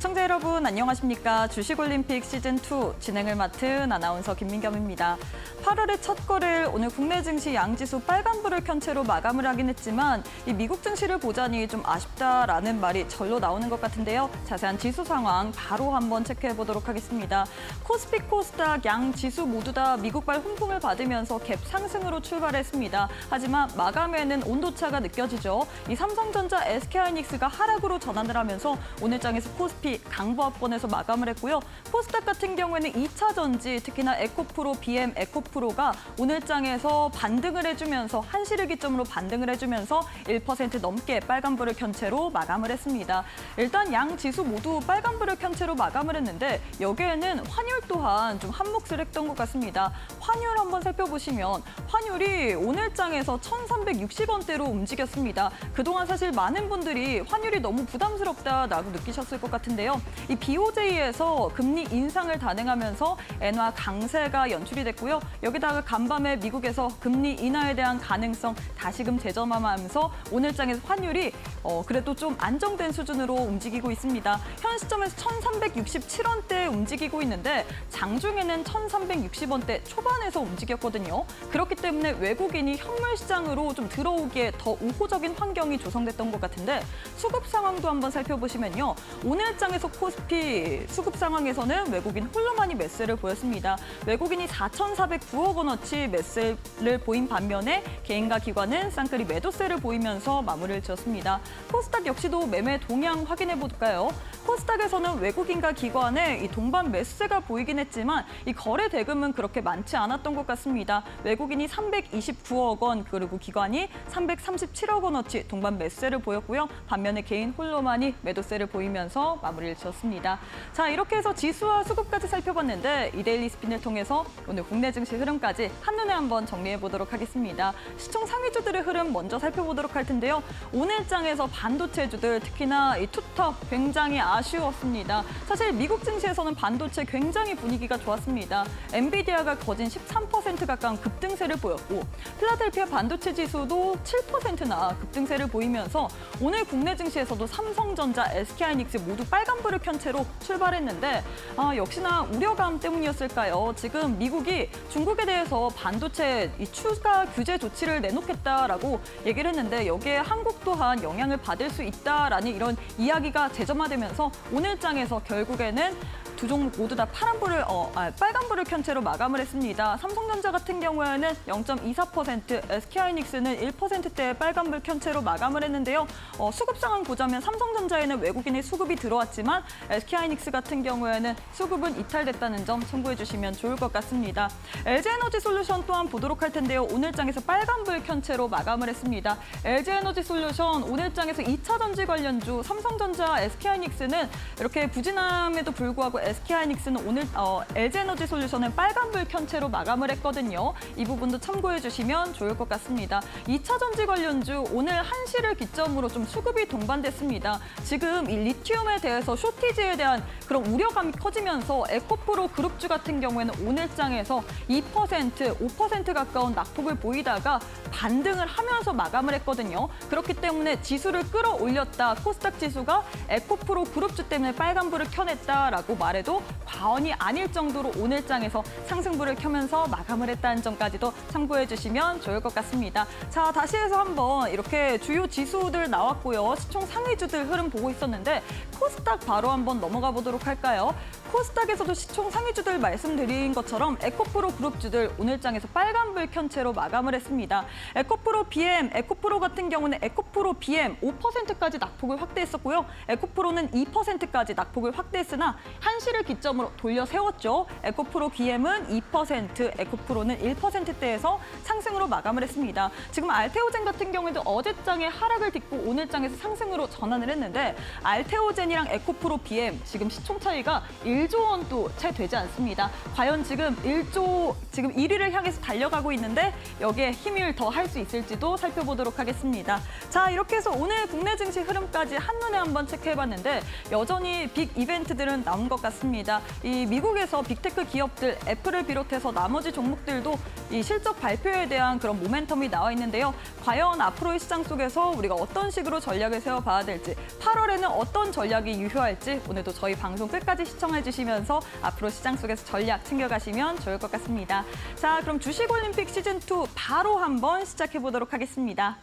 시청자 여러분 안녕하십니까. 주식올림픽 시즌2 진행을 맡은 아나운서 김민겸입니다. 8월의 첫 거래일 오늘 국내 증시 양지수 빨간불을 켠 채로 마감을 하긴 했지만 이 미국 증시를 보자니 좀 아쉽다라는 말이 절로 나오는 것 같은데요. 자세한 지수 상황 바로 한번 체크해 보도록 하겠습니다. 코스피, 코스닥 양 지수 모두 다 미국발 훈풍을 받으면서 갭 상승으로 출발했습니다. 하지만 마감에는 온도차가 느껴지죠. 이 삼성전자, SK하이닉스가 하락으로 전환을 하면서 오늘 장에서 코스피 강보합권에서 마감을 했고요. 코스닥 같은 경우에는 2차 전지, 특히나 에코프로, BM, 에코프로가 오늘 장에서 반등을 해주면서 한시를 기점으로 반등을 해주면서 1% 넘게 빨간불을 켠 채로 마감을 했습니다. 일단 양 지수 모두 빨간불을 켠 채로 마감을 했는데 여기에는 환율 또한 좀 한몫을 했던 것 같습니다. 환율 한번 살펴보시면 환율이 오늘 장에서 1,360원대로 움직였습니다. 그동안 사실 많은 분들이 환율이 너무 부담스럽다라고 느끼셨을 것 같은데요. 이 BOJ에서 금리 인상을 단행하면서 엔화 강세가 연출이 됐고요. 여기다가 간밤에 미국에서 금리 인하에 대한 가능성 다시금 재점하면서 오늘 장에서 환율이 그래도 좀 안정된 수준으로 움직이고 있습니다. 현 시점에서 1,367원대에 움직이고 있는데 장중에는 1,360원대 초반에서 움직였거든요. 그렇기 때문에 외국인이 현물 시장으로 좀 들어오기에 더 우호적인 환경이 조성됐던 것 같은데 수급 상황도 한번 살펴보시면요. 오늘 장에서 코스피 수급 상황에서는 외국인 홀로만이 매수를 보였습니다. 외국인이 4,409억 원어치 매수를 보인 반면에 개인과 기관은 쌍끌이 매도세를 보이면서 마무리를 지었습니다. 코스닥 역시도 매매 동향 확인해 볼까요? 코스닥에서는 외국인과 기관의 이 동반 매수세가 보이긴 했지만 이 거래 대금은 그렇게 많지 않았던 것 같습니다. 외국인이 329억 원 그리고 기관이 337억 원어치 동반 매수세를 보였고요. 반면에 개인 홀로만이 매도세를 보이면서 마무리를 지었습니다. 자, 이렇게 해서 지수와 수급까지 살펴봤는데 이데일리 스핀을 통해서 오늘 국내 증시 흐름까지 한눈에 한번 정리해 보도록 하겠습니다. 시총 상위주들의 흐름 먼저 살펴보도록 할 텐데요. 오늘 장에서 반도체주들 특히나 이 투톱 굉장히 아쉬웠습니다. 사실 미국 증시에서는 반도체 굉장히 분위기가 좋았습니다. 엔비디아가 거진 13% 가까운 급등세를 보였고 필라델피아 반도체 지수도 7%나 급등세를 보이면서 오늘 국내 증시에서도 삼성전자, SK하이닉스 모두 빨간불을 켠 채로 출발했는데 역시나 우려감 때문이었을까요? 지금 미국이 중국에 대해서 반도체 이 추가 규제 조치를 내놓겠다라고 얘기를 했는데 여기에 한국 또한 영향을 받을 수 있다라는 이런 이야기가 재점화되면서 오늘 장에서 결국에는 두 종목 모두 다 빨간불을 켠 채로 마감을 했습니다. 삼성전자 같은 경우에는 0.24%, SK하이닉스는 1%대의 빨간불 켠 채로 마감을 했는데요. 수급 상황 보자면 삼성전자에는 외국인의 수급이 들어왔지만 SK하이닉스 같은 경우에는 수급은 이탈됐다는 점 참고해 주시면 좋을 것 같습니다. LG에너지솔루션 또한 보도록 할 텐데요. 오늘 장에서 빨간불 켠 채로 마감을 했습니다. LG에너지솔루션 오늘 장에서 2차 전지 관련주 삼성전자, SK하이닉스는 이렇게 부진함에도 불구하고 SK하이닉스는 오늘 LG에너지솔루션은 빨간불 켠 채로 마감을 했거든요. 이 부분도 참고해 주시면 좋을 것 같습니다. 2차 전지 관련주 오늘 한시를 기점으로 좀 수급이 동반됐습니다. 지금 이 리튬에 대해서 쇼티지에 대한 그런 우려감이 커지면서 에코프로 그룹주 같은 경우에는 오늘 장에서 2%, 5% 가까운 낙폭을 보이다가 반등을 하면서 마감을 했거든요. 그렇기 때문에 지수를 끌어올렸다. 코스닥 지수가 에코프로 그룹주 때문에 빨간불을 켜냈다라고 말해도 과언이 아닐 정도로 오늘 장에서 상승불을 켜면서 마감을 했다는 점까지도 참고해 주시면 좋을 것 같습니다. 자, 다시 해서 한번 이렇게 주요 지수들 나왔고요. 시총 상위주들 흐름 보고 있었는데 코스닥 바로 한번 넘어가 보도록 할까요? 코스닥에서도 시총 상위주들 말씀드린 것처럼 에코프로 그룹주들 오늘 장에서 빨간불 켠 채로 마감을 했습니다. 에코프로 BM, 에코프로 같은 경우는 에코프로 BM 5%까지 낙폭을 확대했었고요. 에코프로는 2%까지 낙폭을 확대했으나 한시를 기점으로 돌려 세웠죠. 에코프로 BM은 2%, 에코프로는 1%대에서 상승으로 마감을 했습니다. 지금 알테오젠 같은 경우에도 어제장에 하락을 딛고 오늘장에서 상승으로 전환을 했는데 알테오젠이랑 에코프로 BM 지금 시총 차이가 1 1조 원도 채 되지 않습니다. 과연 지금 1위를 향해서 달려가고 있는데 여기에 힘을 더 할 수 있을지도 살펴보도록 하겠습니다. 자, 이렇게 해서 오늘 국내 증시 흐름까지 한눈에 한번 체크해봤는데 여전히 빅 이벤트들은 나온 것 같습니다. 이 미국에서 빅테크 기업들, 애플을 비롯해서 나머지 종목들도 이 실적 발표에 대한 그런 모멘텀이 나와 있는데요. 과연 앞으로의 시장 속에서 우리가 어떤 식으로 전략을 세워봐야 될지, 8월에는 어떤 전략이 유효할지 오늘도 저희 방송 끝까지 시청해 주시면서 앞으로 시장 속에서 전략 챙겨가시면 좋을 것 같습니다. 자, 그럼 주식올림픽 시즌2 바로 한번 시작해 보도록 하겠습니다.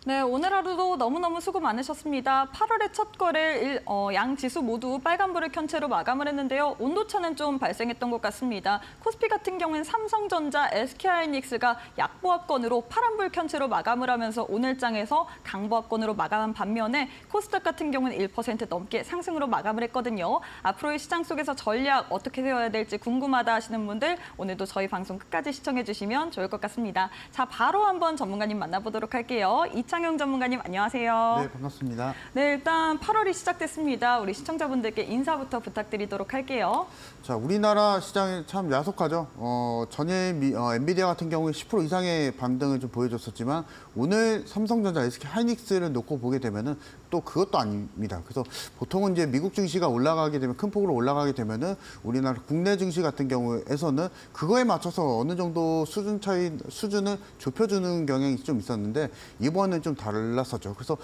네, 오늘 하루도 너무너무 수고 많으셨습니다. 8월의 첫 거래일 양 지수 모두 빨간불을 켠 채로 마감을 했는데요. 온도차는 좀 발생했던 것 같습니다. 코스피 같은 경우는 삼성전자, SK하이닉스가 약보합권으로 파란불 켠 채로 마감을 하면서 오늘 장에서 강보합권으로 마감한 반면에 코스닥 같은 경우는 1% 넘게 상승으로 마감을 했거든요. 앞으로의 시장 속에서 전략 어떻게 세워야 될지 궁금하다 하시는 분들 오늘도 저희 방송 끝까지 시청해 주시면 좋을 것 같습니다. 자, 바로 한번 전문가님 만나보도록 할게요. 이창용 전문가님 안녕하세요. 네, 반갑습니다. 네, 일단 8월이 시작됐습니다. 우리 시청자분들께 인사부터 부탁드리도록 할게요. 자, 우리나라 시장이 참 야속하죠. 전일 엔비디아 같은 경우에 10% 이상의 반등을 좀 보여줬었지만 오늘 삼성전자, SK하이닉스를 놓고 보게 되면은 또 그것도 아닙니다. 그래서 보통은 이제 미국 증시가 올라가게 되면 큰 폭으로 올라가게 되면은 우리나라 국내 증시 같은 경우에서는 그거에 맞춰서 어느 정도 수준을 좁혀주는 경향이 좀 있었는데 이번은 좀 달랐었죠. 그래서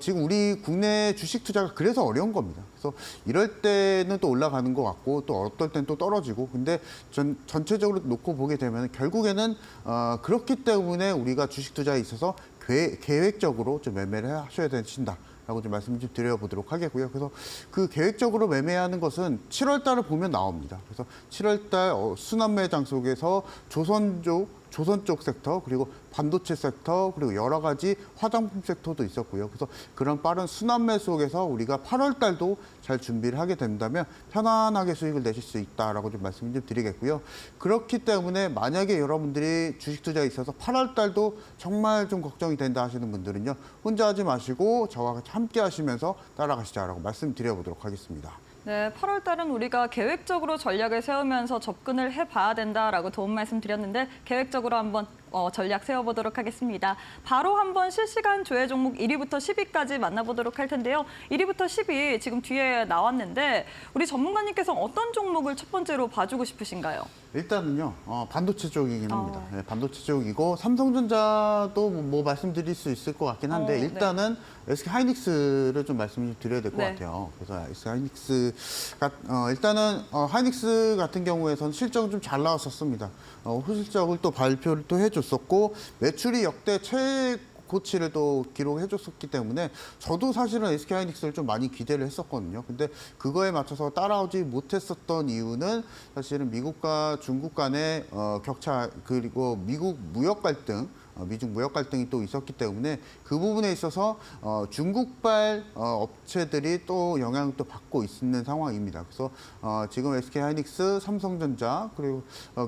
지금 우리 국내 주식 투자가 그래서 어려운 겁니다. 그래서 이럴 때는 또 올라가는 것 같고 또 어떨 땐 또 떨어지고 근데 전체적으로 놓고 보게 되면 결국에는 그렇기 때문에 우리가 주식 투자에 있어서 계획적으로 좀 매매를 하셔야 되신다라고 좀 말씀 좀 드려보도록 하겠고요. 그래서 그 계획적으로 매매하는 것은 7월 달을 보면 나옵니다. 그래서 7월 달 순환매장 속에서 조선 쪽 섹터, 그리고 반도체 섹터, 그리고 여러 가지 화장품 섹터도 있었고요. 그래서 그런 빠른 순환매 속에서 우리가 8월 달도 잘 준비를 하게 된다면 편안하게 수익을 내실 수 있다라고 좀 말씀 좀 드리겠고요. 그렇기 때문에 만약에 여러분들이 주식 투자에 있어서 8월 달도 정말 좀 걱정이 된다 하시는 분들은요. 혼자 하지 마시고 저와 같이 함께 하시면서 따라가시자라고 말씀드려보도록 하겠습니다. 네, 8월 달은 우리가 계획적으로 전략을 세우면서 접근을 해봐야 된다라고 도움 말씀 드렸는데 계획적으로 한번 전략 세워보도록 하겠습니다. 바로 한번 실시간 조회 종목 1위부터 10위까지 만나보도록 할 텐데요. 1위부터 10위 지금 뒤에 나왔는데 우리 전문가님께서 어떤 종목을 첫 번째로 봐주고 싶으신가요? 일단은요, 반도체 쪽이긴 합니다. 네, 반도체 쪽이고 삼성전자도 뭐 말씀드릴 수 있을 것 같긴 한데 일단은 네. SK하이닉스를 좀 말씀을 드려야 될 것 네. 같아요. 그래서 SK하이닉스가 일단은 하이닉스 같은 경우에서는 실적은 좀 잘 나왔었습니다. 후실적을 또 발표를 또 해줬었고 매출이 역대 최고치를 또 기록해줬었기 때문에 저도 사실은 SK하이닉스를 좀 많이 기대를 했었거든요. 근데 그거에 맞춰서 따라오지 못했었던 이유는 사실은 미국과 중국 간의 격차 그리고 미국 무역 갈등 미중 무역 갈등이 또 있었기 때문에 그 부분에 있어서 중국발 업체들이 또 영향을 또 받고 있는 상황입니다. 그래서 지금 SK하이닉스, 삼성전자 그리고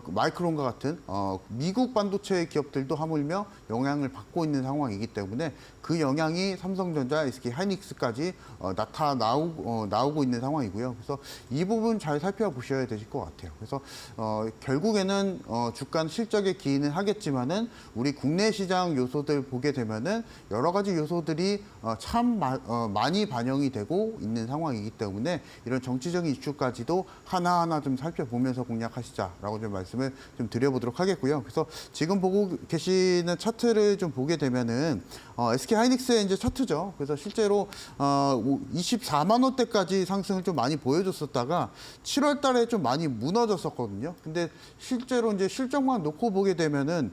마이크론과 같은 미국 반도체 기업들도 하물며 영향을 받고 있는 상황이기 때문에 그 영향이 삼성전자, SK하이닉스까지 나오고 있는 상황이고요. 그래서 이 부분 잘 살펴보셔야 되실 것 같아요. 그래서 결국에는 주가 실적에 기인은 하겠지만은 우리 국내 국내 시장 요소들 보게 되면은 여러 가지 요소들이 참 많이 반영이 되고 있는 상황이기 때문에 이런 정치적인 이슈까지도 하나하나 좀 살펴보면서 공략하시자라고 좀 말씀을 좀 드려보도록 하겠고요. 그래서 지금 보고 계시는 차트를 좀 보게 되면은 SK 하이닉스의 이제 차트죠. 그래서 실제로 24만 원대까지 상승을 좀 많이 보여줬었다가 7월 달에 좀 많이 무너졌었거든요. 근데 실제로 이제 실적만 놓고 보게 되면은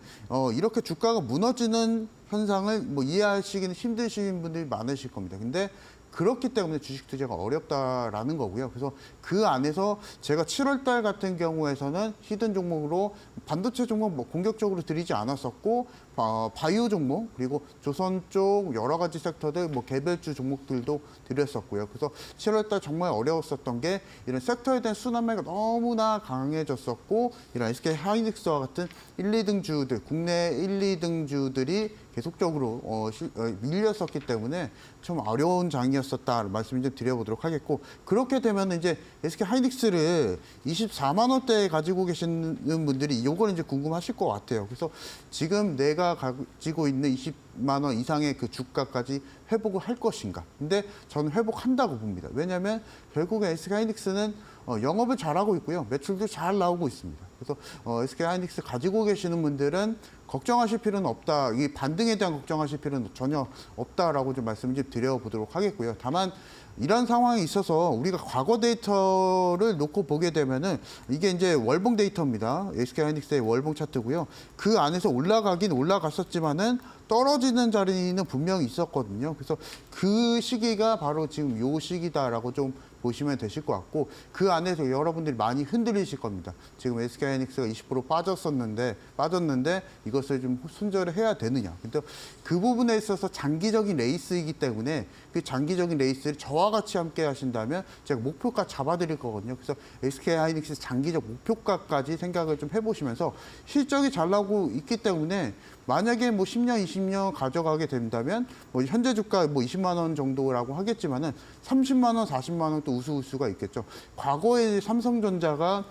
이렇게 주가가 무너지는 현상을 뭐 이해하시기는 힘드신 분들이 많으실 겁니다. 근데 그렇기 때문에 주식 투자가 어렵다라는 거고요. 그래서 그 안에서 제가 7월 달 같은 경우에서는 히든 종목으로 반도체 종목 뭐 공격적으로 들이지 않았었고 바이오 종목 그리고 조선 쪽 여러 가지 섹터들 뭐 개별주 종목들도 드렸었고요. 그래서 7월 달 정말 어려웠었던 게 이런 섹터에 대한 순환매가 너무나 강해졌었고 이런 SK 하이닉스와 같은 1, 2등 주들 국내 1, 2등 주들이 계속적으로 밀렸었기 때문에 좀 어려운 장이었었다 말씀 좀 드려보도록 하겠고 그렇게 되면 이제 SK 하이닉스를 24만 원대에 가지고 계시는 분들이 이걸 이제 궁금하실 것 같아요. 그래서 지금 내가 가지고 있는 20만 원 이상의 그 주가까지 회복을 할 것인가? 근데 저는 회복한다고 봅니다. 왜냐하면 결국에 SK 하이닉스는 영업을 잘하고 있고요. 매출도 잘 나오고 있습니다. 그래서 SK 하이닉스 가지고 계시는 분들은 걱정하실 필요는 없다. 이 반등에 대한 걱정하실 필요는 전혀 없다라고 좀 말씀 좀 드려보도록 하겠고요. 다만 이런 상황에 있어서 우리가 과거 데이터를 놓고 보게 되면은 이게 이제 월봉 데이터입니다. SK 하이닉스의 월봉 차트고요. 그 안에서 올라가긴 올라갔었지만은 떨어지는 자리는 분명히 있었거든요. 그래서 그 시기가 바로 지금 요 시기다라고 좀 보시면 되실 것 같고 그 안에서 여러분들이 많이 흔들리실 겁니다. 지금 SK 하이닉스가 20% 빠졌는데 이것을 좀 순절을 해야 되느냐. 근데 그 부분에 있어서 장기적인 레이스이기 때문에 그 장기적인 레이스를 저와 같이 함께 하신다면 제가 목표가 잡아드릴 거거든요. 그래서 SK 하이닉스 장기적 목표가까지 생각을 좀 해보시면서 실적이 잘 나오고 있기 때문에 만약에 뭐 10년, 20년 가져가게 된다면 뭐 현재 주가 뭐 20만 원 정도라고 하겠지만은 30만 원, 40만 원 또 우수가 있겠죠. 과거에 삼성전자가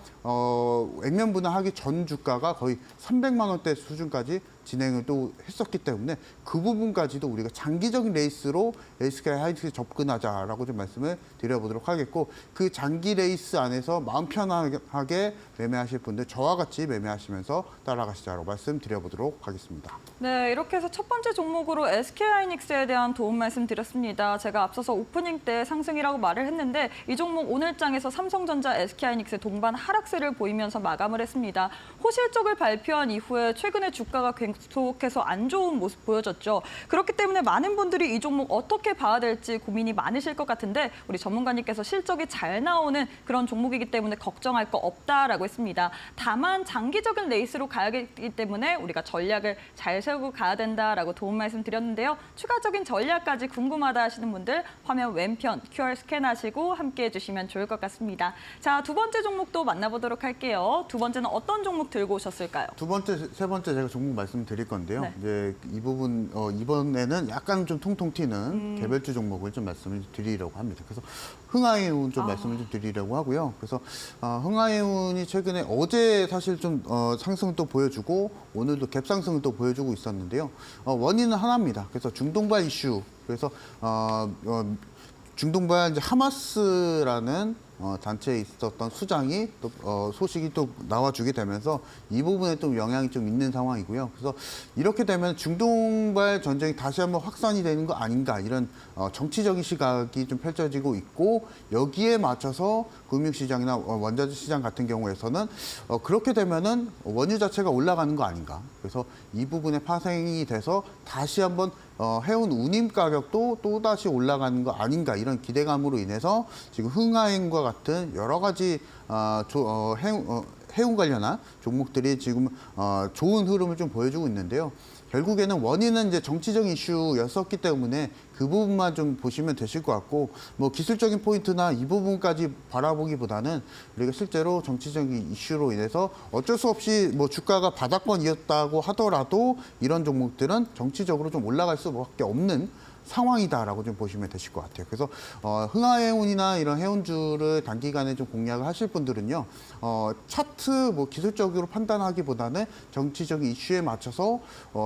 액면 분할하기 전 주가가 거의 300만 원대 수준까지 진행을 또 했었기 때문에 그 부분까지도 우리가 장기적인 레이스로 SK 하이닉스에 접근하자라고 좀 말씀을 드려보도록 하겠고 그 장기 레이스 안에서 마음 편하게 매매하실 분들 저와 같이 매매하시면서 따라가시자라고 말씀드려보도록 하겠습니다. 네, 이렇게 해서 첫 번째 종목으로 SK 하이닉스에 대한 도움 말씀드렸습니다. 제가 앞서서 오프닝 때 상승이라고 말을 했는데 이 종목 오늘장에서 삼성전자, SK 하이닉스 동반 하락세를 보이면서 마감을 했습니다. 호실적을 발표한 이후에 최근에 주가가 계속해서 안 좋은 모습 보여줬죠. 그렇기 때문에 많은 분들이 이 종목 어떻게 봐야 될지 고민이 많으실 것 같은데 우리 전문가님께서 실적이 잘 나오는 그런 종목이기 때문에 걱정할 거 없다라고 했습니다. 다만 장기적인 레이스로 가야하기 때문에 우리가 전략을 잘 세우고 가야 된다라고 도움 말씀드렸는데요. 추가적인 전략까지 궁금하다 하시는 분들 화면 왼편 QR 스캔하시고 함께해 주시면 좋을 것 같습니다. 자, 두 번째 종목도 만나보도록 할게요. 두 번째는 어떤 종목 들고 오셨을까요? 두 번째, 세 번째 제가 종목 말씀드릴 건데요. 네. 이제 이 부분 이번에는 약간 좀 통통 튀는 개별주 종목을 좀 말씀을 드리려고 합니다. 그래서 흥하해운 좀 말씀을 좀 드리려고 하고요. 그래서 흥하해운이 최근에 어제 사실 좀 상승을 또 보여주고 오늘도 갭상승을 또 보여주고 있었는데요. 원인은 하나입니다. 그래서 중동발 이슈. 그래서 중동발 이제 하마스라는 단체에 있었던 수장이 또 소식이 또 나와주게 되면서 이 부분에 또 영향이 좀 있는 상황이고요. 그래서 이렇게 되면 중동발 전쟁이 다시 한번 확산이 되는 거 아닌가 이런 정치적인 시각이 좀 펼쳐지고 있고 여기에 맞춰서 금융시장이나 원자재 시장 같은 경우에서는 그렇게 되면은 원유 자체가 올라가는 거 아닌가. 그래서 이 부분에 파생이 돼서 다시 한번 해운 운임 가격도 또다시 올라가는 거 아닌가 이런 기대감으로 인해서 지금 흥하해운과 같은 여러 가지 해운 관련한 종목들이 지금 좋은 흐름을 좀 보여주고 있는데요. 결국에는 원인은 이제 정치적인 이슈였었기 때문에 그 부분만 좀 보시면 되실 것 같고 뭐 기술적인 포인트나 이 부분까지 바라보기보다는 우리가 실제로 정치적인 이슈로 인해서 어쩔 수 없이 뭐 주가가 바닥권이었다고 하더라도 이런 종목들은 정치적으로 좀 올라갈 수밖에 없는 상황이다라고 좀 보시면 되실 것 같아요. 그래서 흥하해운이나 이런 해운주를 단기간에 좀 공략을 하실 분들은요, 차트 뭐 기술적으로 판단하기보다는 정치적인 이슈에 맞춰서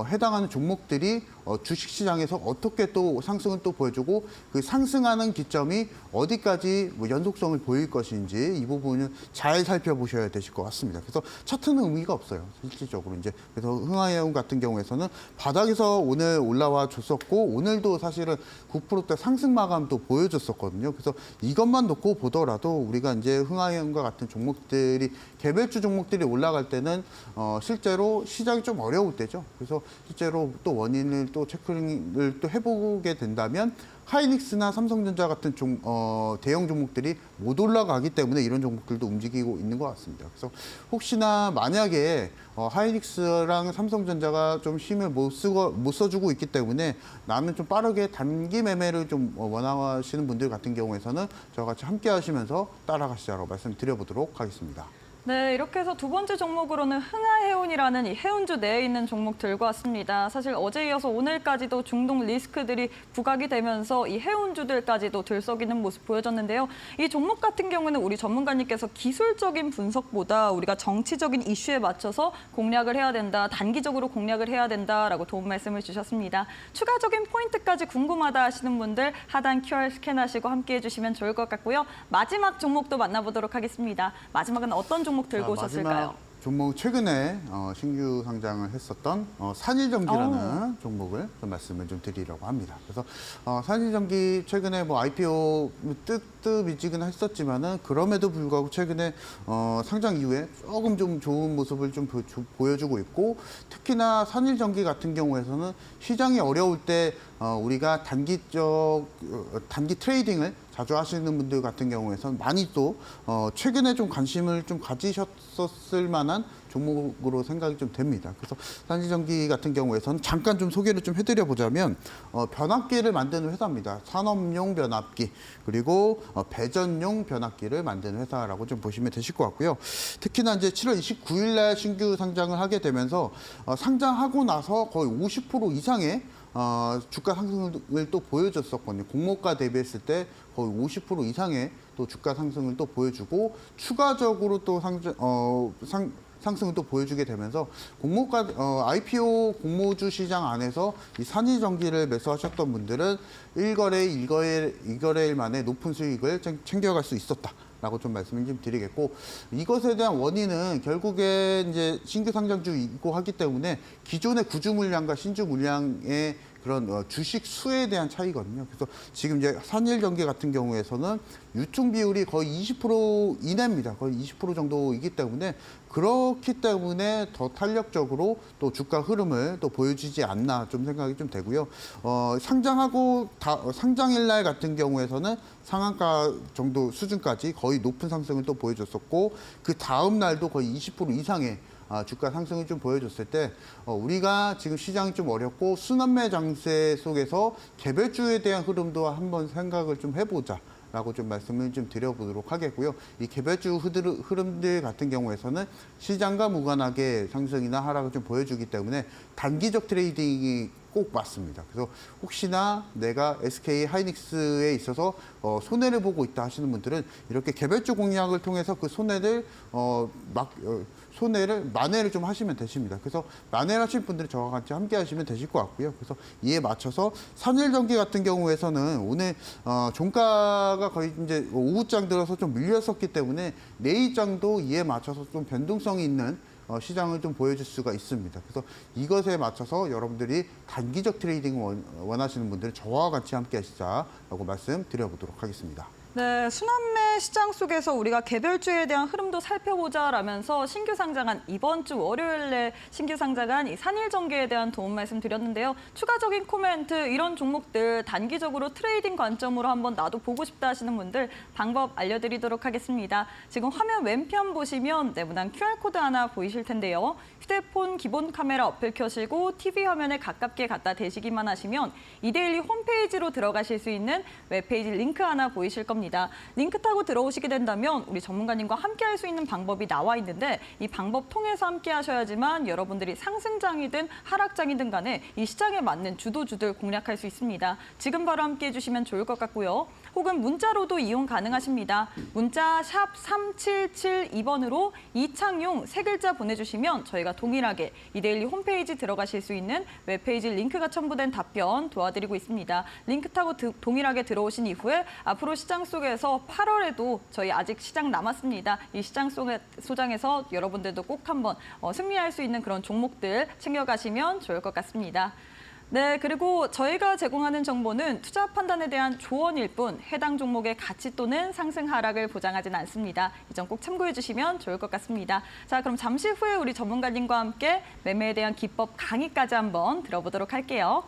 해당하는 종목들이 주식시장에서 어떻게 또 상승을 또 보여주고 그 상승하는 기점이 어디까지 뭐 연속성을 보일 것인지 이 부분을 잘 살펴보셔야 되실 것 같습니다. 그래서 차트는 의미가 없어요, 실질적으로 이제. 그래서 흥하해운 같은 경우에서는 바닥에서 오늘 올라와 줬었고 오늘도 사실은 9%대 상승 마감도 보여줬었거든요. 그래서 이것만 놓고 보더라도 우리가 이제 흥하해운과 같은 종목들이 개별주 종목들이 올라갈 때는 실제로 시장이 좀 어려울 때죠. 그래서 실제로 또 원인을 또 체크를 또 해보게 된다면 하이닉스나 삼성전자 같은 대형 종목들이 못 올라가기 때문에 이런 종목들도 움직이고 있는 것 같습니다. 그래서 혹시나 만약에 하이닉스랑 삼성전자가 좀 힘을 못 써주고 있기 때문에 나는 좀 빠르게 단기 매매를 좀 원하시는 분들 같은 경우에서는 저와 같이 함께 하시면서 따라가시자고 말씀드려보도록 하겠습니다. 네, 이렇게 해서 두 번째 종목으로는 흥하해운이라는 이 해운주 내에 있는 종목 들고 왔습니다. 사실 어제 이어서 오늘까지도 중동 리스크들이 부각이 되면서 이 해운주들까지도 들썩이는 모습 보여졌는데요. 이 종목 같은 경우는 우리 전문가님께서 기술적인 분석보다 우리가 정치적인 이슈에 맞춰서 공략을 해야 된다, 단기적으로 공략을 해야 된다라고 도움 말씀을 주셨습니다. 추가적인 포인트까지 궁금하다 하시는 분들 하단 QR 스캔하시고 함께해 주시면 좋을 것 같고요. 마지막 종목도 만나보도록 하겠습니다. 마지막은 어떤 종목 들고 오셨을까요? 마지막 종목 최근에 신규 상장을 했었던 산일전기라는 종목을 좀 말씀을 좀 드리려고 합니다. 그래서 산일전기 최근에 뭐 IPO 뜨뜻미지근했었지만은 그럼에도 불구하고 최근에 상장 이후에 조금 좀 좋은 모습을 좀 보여주고 있고, 특히나 산일전기 같은 경우에서는 시장이 어려울 때 우리가 단기 트레이딩을 자주 하시는 분들 같은 경우에는 많이 또 최근에 좀 관심을 좀 가지셨을 만한 종목으로 생각이 좀 됩니다. 그래서 산지전기 같은 경우에서는 잠깐 좀 소개를 좀 해드려 보자면 변압기를 만드는 회사입니다. 산업용 변압기 그리고 배전용 변압기를 만드는 회사라고 좀 보시면 되실 것 같고요. 특히나 이제 7월 29일 날 신규 상장을 하게 되면서 상장하고 나서 거의 50% 이상의 주가 상승을 또 보여줬었거든요. 공모가 대비했을 때 거의 50% 이상의 또 주가 상승을 또 보여주고 추가적으로 또 상승을 또 보여주게 되면서 IPO 공모주 시장 안에서 이 산이전기를 매수하셨던 분들은 1거래, 2거래일 만에 높은 수익을 챙겨갈 수 있었다. 라고 좀 말씀을 좀 드리겠고, 이것에 대한 원인은 결국에 이제 신규 상장주이고 하기 때문에 기존의 구주 물량과 신주 물량의 그런 주식 수에 대한 차이거든요. 그래서 지금 이제 산일전기 같은 경우에서는 유통 비율이 거의 20% 이내입니다. 거의 20% 정도이기 때문에 그렇기 때문에 더 탄력적으로 또 주가 흐름을 또 보여주지 않나 좀 생각이 좀 되고요. 상장하고 상장일 날 같은 경우에서는 상한가 정도 수준까지 거의 높은 상승을 또 보여줬었고, 그 다음 날도 거의 20% 이상의 주가 상승을 좀 보여줬을 때 우리가 지금 시장이 좀 어렵고 순환매 장세 속에서 개별주에 대한 흐름도 한번 생각을 좀 해보자. 라고 좀 말씀을 좀 드려보도록 하겠고요. 이 개별주 흐름들 같은 경우에서는 시장과 무관하게 상승이나 하락을 좀 보여주기 때문에 단기적 트레이딩이 꼭 맞습니다. 그래서 혹시나 내가 SK 하이닉스에 있어서 손해를 보고 있다 하시는 분들은 이렇게 개별주 공략을 통해서 그 손해를 만회를 좀 하시면 되십니다. 그래서 만회를 하실 분들은 저와 같이 함께 하시면 되실 것 같고요. 그래서 이에 맞춰서 산일전기 같은 경우에서는 오늘 종가가 거의 이제 오후장 들어서 좀 밀렸었기 때문에 내일장도 이에 맞춰서 좀 변동성이 있는 시장을 좀 보여줄 수가 있습니다. 그래서 이것에 맞춰서 여러분들이 단기적 트레이딩을 원하시는 분들은 저와 같이 함께 하시자라고 말씀드려보도록 하겠습니다. 네, 순환매 시장 속에서 우리가 개별주에 대한 흐름도 살펴보자라면서 신규 상장한 이번 주 월요일에 신규 상장한 이 산일전기에 대한 도움 말씀드렸는데요. 추가적인 코멘트, 이런 종목들 단기적으로 트레이딩 관점으로 한번 나도 보고 싶다 하시는 분들 방법 알려드리도록 하겠습니다. 지금 화면 왼편 보시면 네모난 QR코드 하나 보이실 텐데요. 휴대폰 기본 카메라 어플 켜시고 TV 화면에 가깝게 갖다 대시기만 하시면 이데일리 홈페이지로 들어가실 수 있는 웹페이지 링크 하나 보이실 겁니다. 링크 타고 타고 들어오시게 된다면 우리 전문가님과 함께 할 수 있는 방법이 나와 있는데 이 방법 통해서 함께 하셔야지만 여러분들이 상승장이든 하락장이든 간에 이 시장에 맞는 주도주들 공략할 수 있습니다. 지금 바로 함께 해주시면 좋을 것 같고요. 혹은 문자로도 이용 가능하십니다. 문자 샵 3772번으로 이창용 세 글자 보내주시면 저희가 동일하게 이데일리 홈페이지 들어가실 수 있는 웹페이지 링크가 첨부된 답변 도와드리고 있습니다. 링크 타고 동일하게 들어오신 이후에 앞으로 시장 속에서 8월에도 저희 아직 시장 남았습니다. 이 시장 소장에서 여러분들도 꼭 한번 승리할 수 있는 그런 종목들 챙겨가시면 좋을 것 같습니다. 네, 그리고 저희가 제공하는 정보는 투자 판단에 대한 조언일 뿐 해당 종목의 가치 또는 상승 하락을 보장하진 않습니다. 이 점 꼭 참고해 주시면 좋을 것 같습니다. 자, 그럼 잠시 후에 우리 전문가님과 함께 매매에 대한 기법 강의까지 한번 들어보도록 할게요.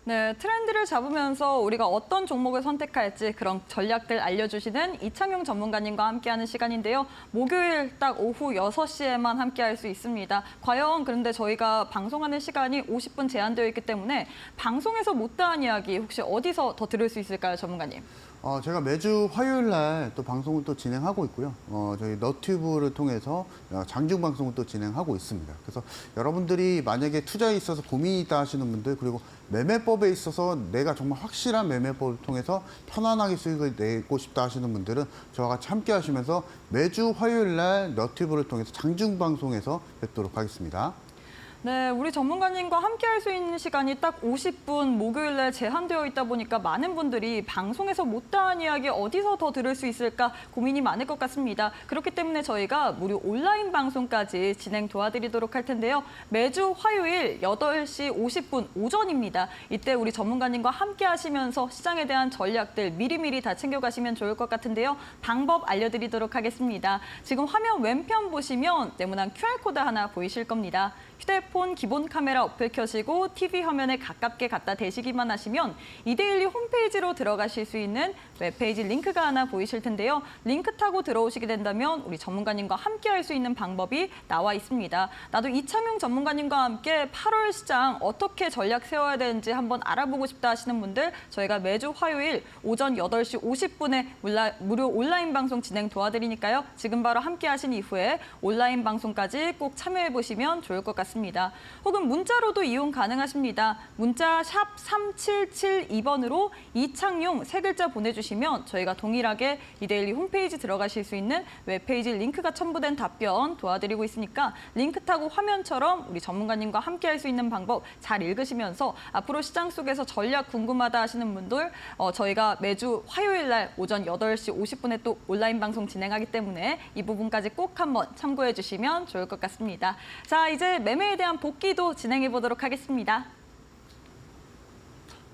네, 트렌드를 잡으면서 우리가 어떤 종목을 선택할지 그런 전략들 알려주시는 이창용 전문가님과 함께하는 시간인데요. 목요일 딱 오후 6시에만 함께할 수 있습니다. 과연 그런데 저희가 방송하는 시간이 50분 제한되어 있기 때문에 방송에서 못다한 이야기 혹시 어디서 더 들을 수 있을까요, 전문가님? 제가 매주 화요일 날 또 방송을 또 진행하고 있고요. 저희 너튜브를 통해서 장중 방송을 또 진행하고 있습니다. 그래서 여러분들이 만약에 투자에 있어서 고민이 있다 하시는 분들, 그리고 매매법에 있어서 내가 정말 확실한 매매법을 통해서 편안하게 수익을 내고 싶다 하시는 분들은 저와 같이 함께 하시면서 매주 화요일 날 너튜브를 통해서 장중 방송에서 뵙도록 하겠습니다. 네, 우리 전문가님과 함께 할 수 있는 시간이 딱 50분 목요일에 제한되어 있다 보니까 많은 분들이 방송에서 못다한 이야기 어디서 더 들을 수 있을까 고민이 많을 것 같습니다. 그렇기 때문에 저희가 무료 온라인 방송까지 진행 도와드리도록 할 텐데요. 매주 화요일 8시 50분 오전입니다. 이때 우리 전문가님과 함께 하시면서 시장에 대한 전략들 미리미리 다 챙겨가시면 좋을 것 같은데요. 방법 알려드리도록 하겠습니다. 지금 화면 왼편 보시면 네모난 QR코드 하나 보이실 겁니다. 휴대폰 기본 카메라 어플 켜시고 TV 화면에 가깝게 갖다 대시기만 하시면 이데일리 홈페이지로 들어가실 수 있는 웹페이지 링크가 하나 보이실 텐데요. 링크 타고 들어오시게 된다면 우리 전문가님과 함께 할 수 있는 방법이 나와 있습니다. 나도 이창용 전문가님과 함께 8월 시장 어떻게 전략 세워야 되는지 한번 알아보고 싶다 하시는 분들 저희가 매주 화요일 오전 8시 50분에 무료 온라인 방송 진행 도와드리니까요. 지금 바로 함께 하신 이후에 온라인 방송까지 꼭 참여해 보시면 좋을 것 같습니다. 혹은 문자로도 이용 가능하십니다. 문자 샵 3772번으로 이창용 세 글자 보내주시면 저희가 동일하게 이데일리 홈페이지 들어가실 수 있는 웹페이지 링크가 첨부된 답변 도와드리고 있으니까 링크 타고 화면처럼 우리 전문가님과 함께 할 수 있는 방법 잘 읽으시면서 앞으로 시장 속에서 전략 궁금하다 하시는 분들 저희가 매주 화요일 날 오전 8시 50분에 또 온라인 방송 진행하기 때문에 이 부분까지 꼭 한번 참고해 주시면 좋을 것 같습니다. 자, 이제 매매에 대한 복기도 진행해 보도록 하겠습니다.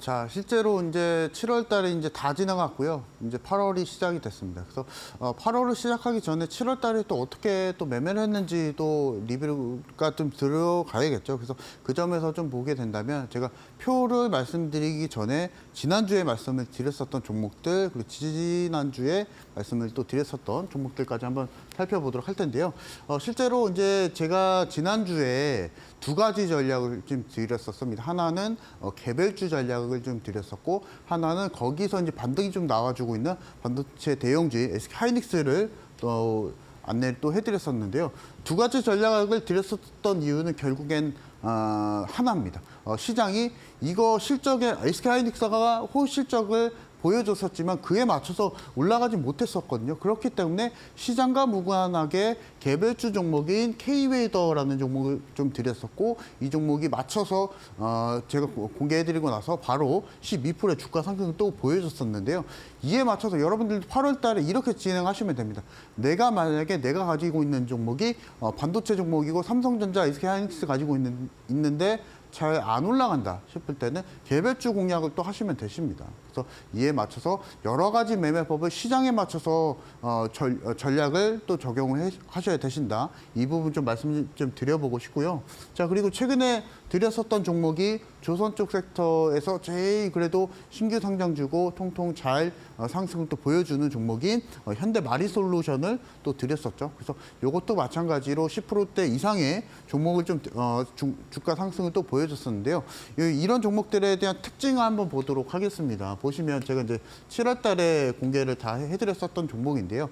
자, 실제로 이제 7월 달에 이제 다 지나갔고요. 이제 8월이 시작이 됐습니다. 그래서 8월을 시작하기 전에 7월 달에 또 어떻게 또 매매를 했는지 또 리뷰가 좀 들어가야겠죠. 그래서 그 점에서 좀 보게 된다면 제가 표를 말씀드리기 전에 지난주에 말씀을 드렸었던 종목들 그리고 지난주에 말씀을 또 드렸었던 종목들까지 한번 살펴보도록 할 텐데요. 실제로 이제 제가 지난주에 두 가지 전략을 좀 드렸었습니다. 하나는 개별주 전략을 좀 드렸었고, 하나는 거기서 이제 반등이 좀 나와주고 있는 반도체 대형주의 SK 하이닉스를 또 안내를 또 해드렸었는데요. 두 가지 전략을 드렸었던 이유는 결국엔 하나입니다. 시장이 이거 실적에 SK 하이닉스가 호실적을 보여줬었지만 그에 맞춰서 올라가지 못했었거든요. 그렇기 때문에 시장과 무관하게 개별주 종목인 K웨이더라는 종목을 좀 드렸었고, 이 종목이 맞춰서 제가 공개해드리고 나서 바로 12%의 주가 상승을 또 보여줬었는데요. 이에 맞춰서 여러분들도 8월 달에 이렇게 진행하시면 됩니다. 만약에 내가 가지고 있는 종목이 반도체 종목이고 삼성전자, SK하이닉스 가지고 있는데 잘 안 올라간다 싶을 때는 개별주 공략을 또 하시면 되십니다. 그래서 이에 맞춰서 여러 가지 매매법을 시장에 맞춰서 전략을 또 적용을 하셔야 되신다. 이 부분 좀 말씀 좀 드려보고 싶고요. 자, 그리고 최근에 드렸었던 종목이 조선 쪽 섹터에서 제일 그래도 신규 상장주고 통통 잘 상승을 또 보여주는 종목인 현대 마리솔루션을 또 드렸었죠. 그래서 이것도 마찬가지로 10%대 이상의 종목을 좀 주가 상승을 또 보여줬었는데요. 이런 종목들에 대한 특징을 한번 보도록 하겠습니다. 보시면 제가 이제 7월 달에 공개를 다 해드렸었던 종목인데요.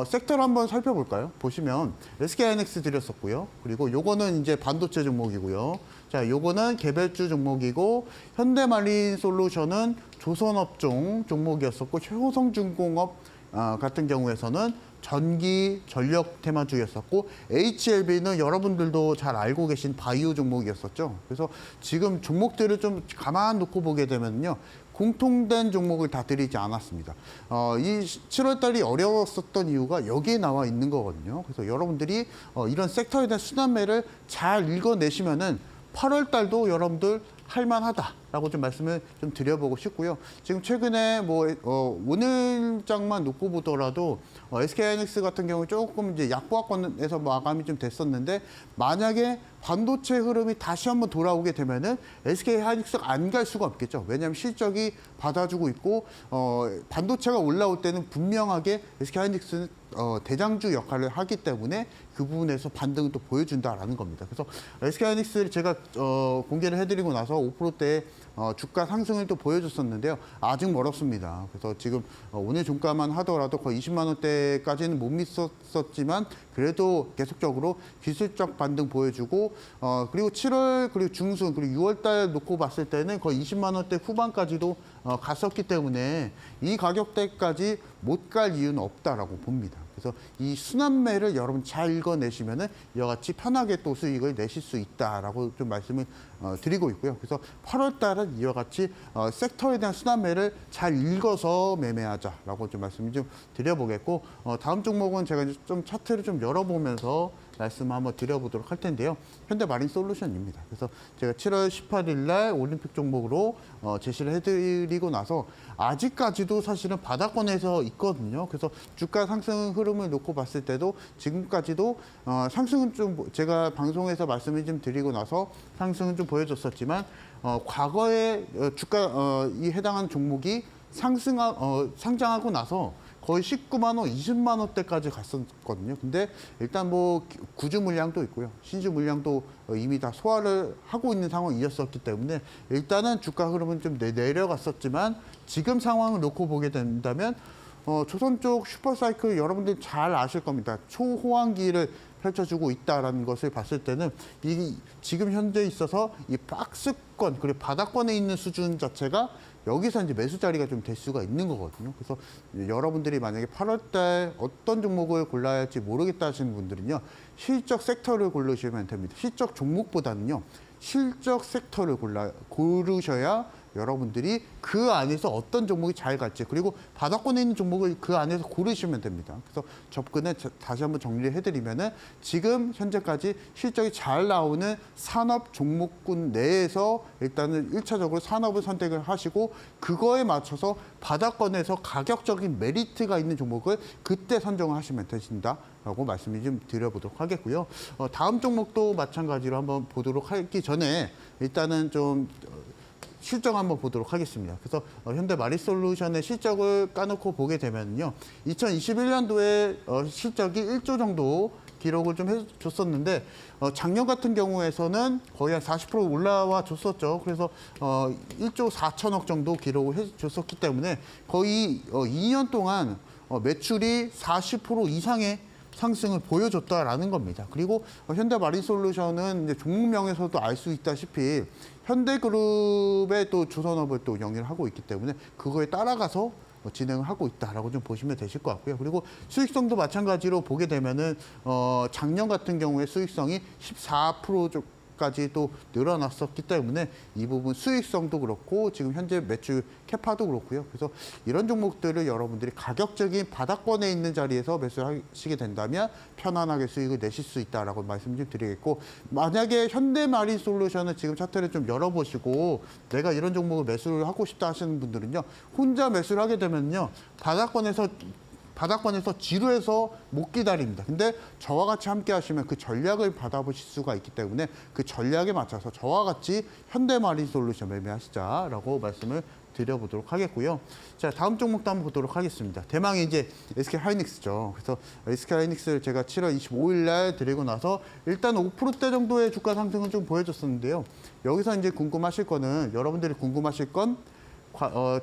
섹터를 한번 살펴볼까요? 보시면 SK하이닉스 드렸었고요. 그리고 요거는 이제 반도체 종목이고요. 자, 요거는 개별주 종목이고, 현대마린솔루션은 조선업종 종목이었었고, 효성중공업 같은 경우에서는 전기, 전력 테마주였었고, HLB는 여러분들도 잘 알고 계신 바이오 종목이었었죠. 그래서 지금 종목들을 좀 가만 놓고 보게 되면요. 공통된 종목을 다 드리지 않았습니다. 이 7월 달이 어려웠었던 이유가 여기에 나와 있는 거거든요. 그래서 여러분들이 이런 섹터에 대한 순환매를 잘 읽어내시면은 8월 달도 여러분들 할만하다라고 좀 말씀을 좀 드려보고 싶고요. 지금 최근에 오늘장만 놓고 보더라도 SK하이닉스 같은 경우 조금 이제 약보합권에서 마감이 좀 됐었는데, 만약에 반도체 흐름이 다시 한번 돌아오게 되면은 SK하이닉스가 안 갈 수가 없겠죠. 왜냐하면 실적이 받아주고 있고 반도체가 올라올 때는 분명하게 SK하이닉스는 대장주 역할을 하기 때문에 그 부분에서 반등을 또 보여준다라는 겁니다. 그래서 SK하이닉스를 제가 공개를 해드리고 나서 5%대 주가 상승을 또 보여줬었는데요. 아직 멀었습니다. 그래서 지금 오늘 종가만 하더라도 거의 20만 원대까지는 못 미쳤었지만 그래도 계속적으로 기술적 반등 보여주고, 그리고 7월 그리고 중순 그리고 6월 달 놓고 봤을 때는 거의 20만 원대 후반까지도 갔었기 때문에 이 가격대까지 못 갈 이유는 없다라고 봅니다. 그래서 이 순환매를 여러분 잘 읽어내시면은 이와 같이 편하게 또 수익을 내실 수 있다라고 좀 말씀을 드리고 있고요. 그래서 8월 달은 이와 같이 섹터에 대한 순환매를 잘 읽어서 매매하자라고 좀 말씀을 좀 드려보겠고, 다음 종목은 제가 이제 좀 차트를 좀 열어보면서 말씀 한번 드려보도록 할 텐데요. 현대마린솔루션입니다. 그래서 제가 7월 18일 날 올림픽 종목으로 제시를 해드리고 나서 아직까지도 사실은 바닥권에서 있거든요. 그래서 주가 상승 흐름을 놓고 봤을 때도 지금까지도 상승은 좀 제가 방송에서 말씀을 좀 드리고 나서 상승은 좀 보여줬었지만, 과거에 주가 이 해당하는 종목이 상장하고 나서 거의 19만 원, 20만 원대까지 갔었거든요. 근데 일단 구주 물량도 있고요. 신주 물량도 이미 다 소화를 하고 있는 상황이었었기 때문에 일단은 주가 흐름은 좀 내려갔었지만, 지금 상황을 놓고 보게 된다면 조선 쪽 슈퍼사이클 여러분들 잘 아실 겁니다. 초호황기를 펼쳐주고 있다라는 것을 봤을 때는 지금 현재 있어서 이 박스권 그리고 바닥권에 있는 수준 자체가 여기서 이제 매수 자리가 좀 될 수가 있는 거거든요. 그래서 여러분들이 만약에 8월 달 어떤 종목을 골라야 할지 모르겠다 하시는 분들은요, 실적 섹터를 고르시면 됩니다. 실적 종목보다는요, 실적 섹터를 고르셔야 여러분들이 그 안에서 어떤 종목이 잘 갈지 그리고 바닥권에 있는 종목을 그 안에서 고르시면 됩니다. 그래서 접근을 다시 한번 정리를 해드리면은 지금 현재까지 실적이 잘 나오는 산업 종목군 내에서 일단은 1차적으로 산업을 선택을 하시고 그거에 맞춰서 바닥권에서 가격적인 메리트가 있는 종목을 그때 선정을 하시면 되신다라고 말씀을 좀 드려보도록 하겠고요. 다음 종목도 마찬가지로 한번 보도록 하기 전에 일단은 좀 실적 한번 보도록 하겠습니다. 그래서 현대 마리솔루션의 실적을 까놓고 보게 되면요. 2021년도에 실적이 1조 정도 기록을 좀 해줬었는데 작년 같은 경우에서는 거의 한 40% 올라와 줬었죠. 그래서 1조 4천억 정도 기록을 해줬었기 때문에 거의 2년 동안 매출이 40% 이상의 상승을 보여줬다라는 겁니다. 그리고 현대마린솔루션은 이제 종목명에서도 알 수 있다시피 현대그룹의 또 조선업을 또 영위를 하고 있기 때문에 그거에 따라가서 진행을 하고 있다라고 좀 보시면 되실 것 같고요. 그리고 수익성도 마찬가지로 보게 되면은 작년 같은 경우에 수익성이 14%까지 또 늘어났었기 때문에 이 부분 수익성도 그렇고 지금 현재 매출 캐파도 그렇고요. 그래서 이런 종목들을 여러분들이 가격적인 바닥권에 있는 자리에서 매수하시게 된다면 편안하게 수익을 내실 수 있다라고 말씀 좀 드리겠고 만약에 현대마린솔루션을 지금 차트를 좀 열어보시고 내가 이런 종목을 매수를 하고 싶다 하시는 분들은요. 혼자 매수를 하게 되면요. 바닥권에서 지루해서 못 기다립니다. 근데 저와 같이 함께 하시면 그 전략을 받아보실 수가 있기 때문에 그 전략에 맞춰서 저와 같이 현대마린솔루션 매매하시자라고 말씀을 드려보도록 하겠고요. 자, 다음 종목도 한번 보도록 하겠습니다. 대망의 이제 SK하이닉스죠. 그래서 SK하이닉스를 제가 7월 25일 날 드리고 나서 일단 5%대 정도의 주가 상승은 좀 보여줬었는데요. 여기서 이제 궁금하실 거는 여러분들이 궁금하실 건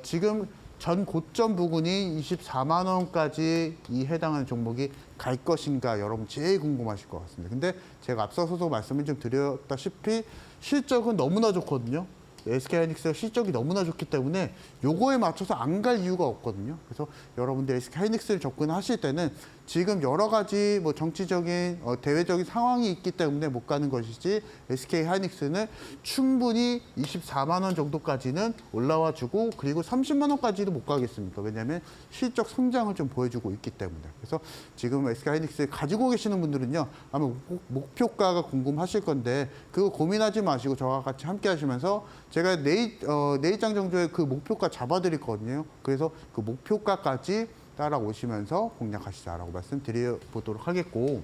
지금 전 고점 부근이 24만 원까지 이 해당하는 종목이 갈 것인가 여러분 제일 궁금하실 것 같습니다. 근데 제가 앞서서도 말씀을 좀 드렸다시피 실적은 너무나 좋거든요. SK하이닉스가 실적이 너무나 좋기 때문에 요거에 맞춰서 안 갈 이유가 없거든요. 그래서 여러분들 SK하이닉스를 접근하실 때는 지금 여러 가지 뭐 정치적인 대외적인 상황이 있기 때문에 못 가는 것이지 SK하이닉스는 충분히 24만 원 정도까지는 올라와 주고 그리고 30만 원까지도 못 가겠습니까? 왜냐하면 실적 성장을 좀 보여주고 있기 때문에. 그래서 지금 SK하이닉스 가지고 계시는 분들은요. 아마 목표가가 궁금하실 건데 그거 고민하지 마시고 저와 같이 함께 하시면서 제가 내일장 정도의 그 목표가 잡아드리거든요. 그래서 그 목표가까지 따라오시면서 공략하시자라고 말씀드려보도록 하겠고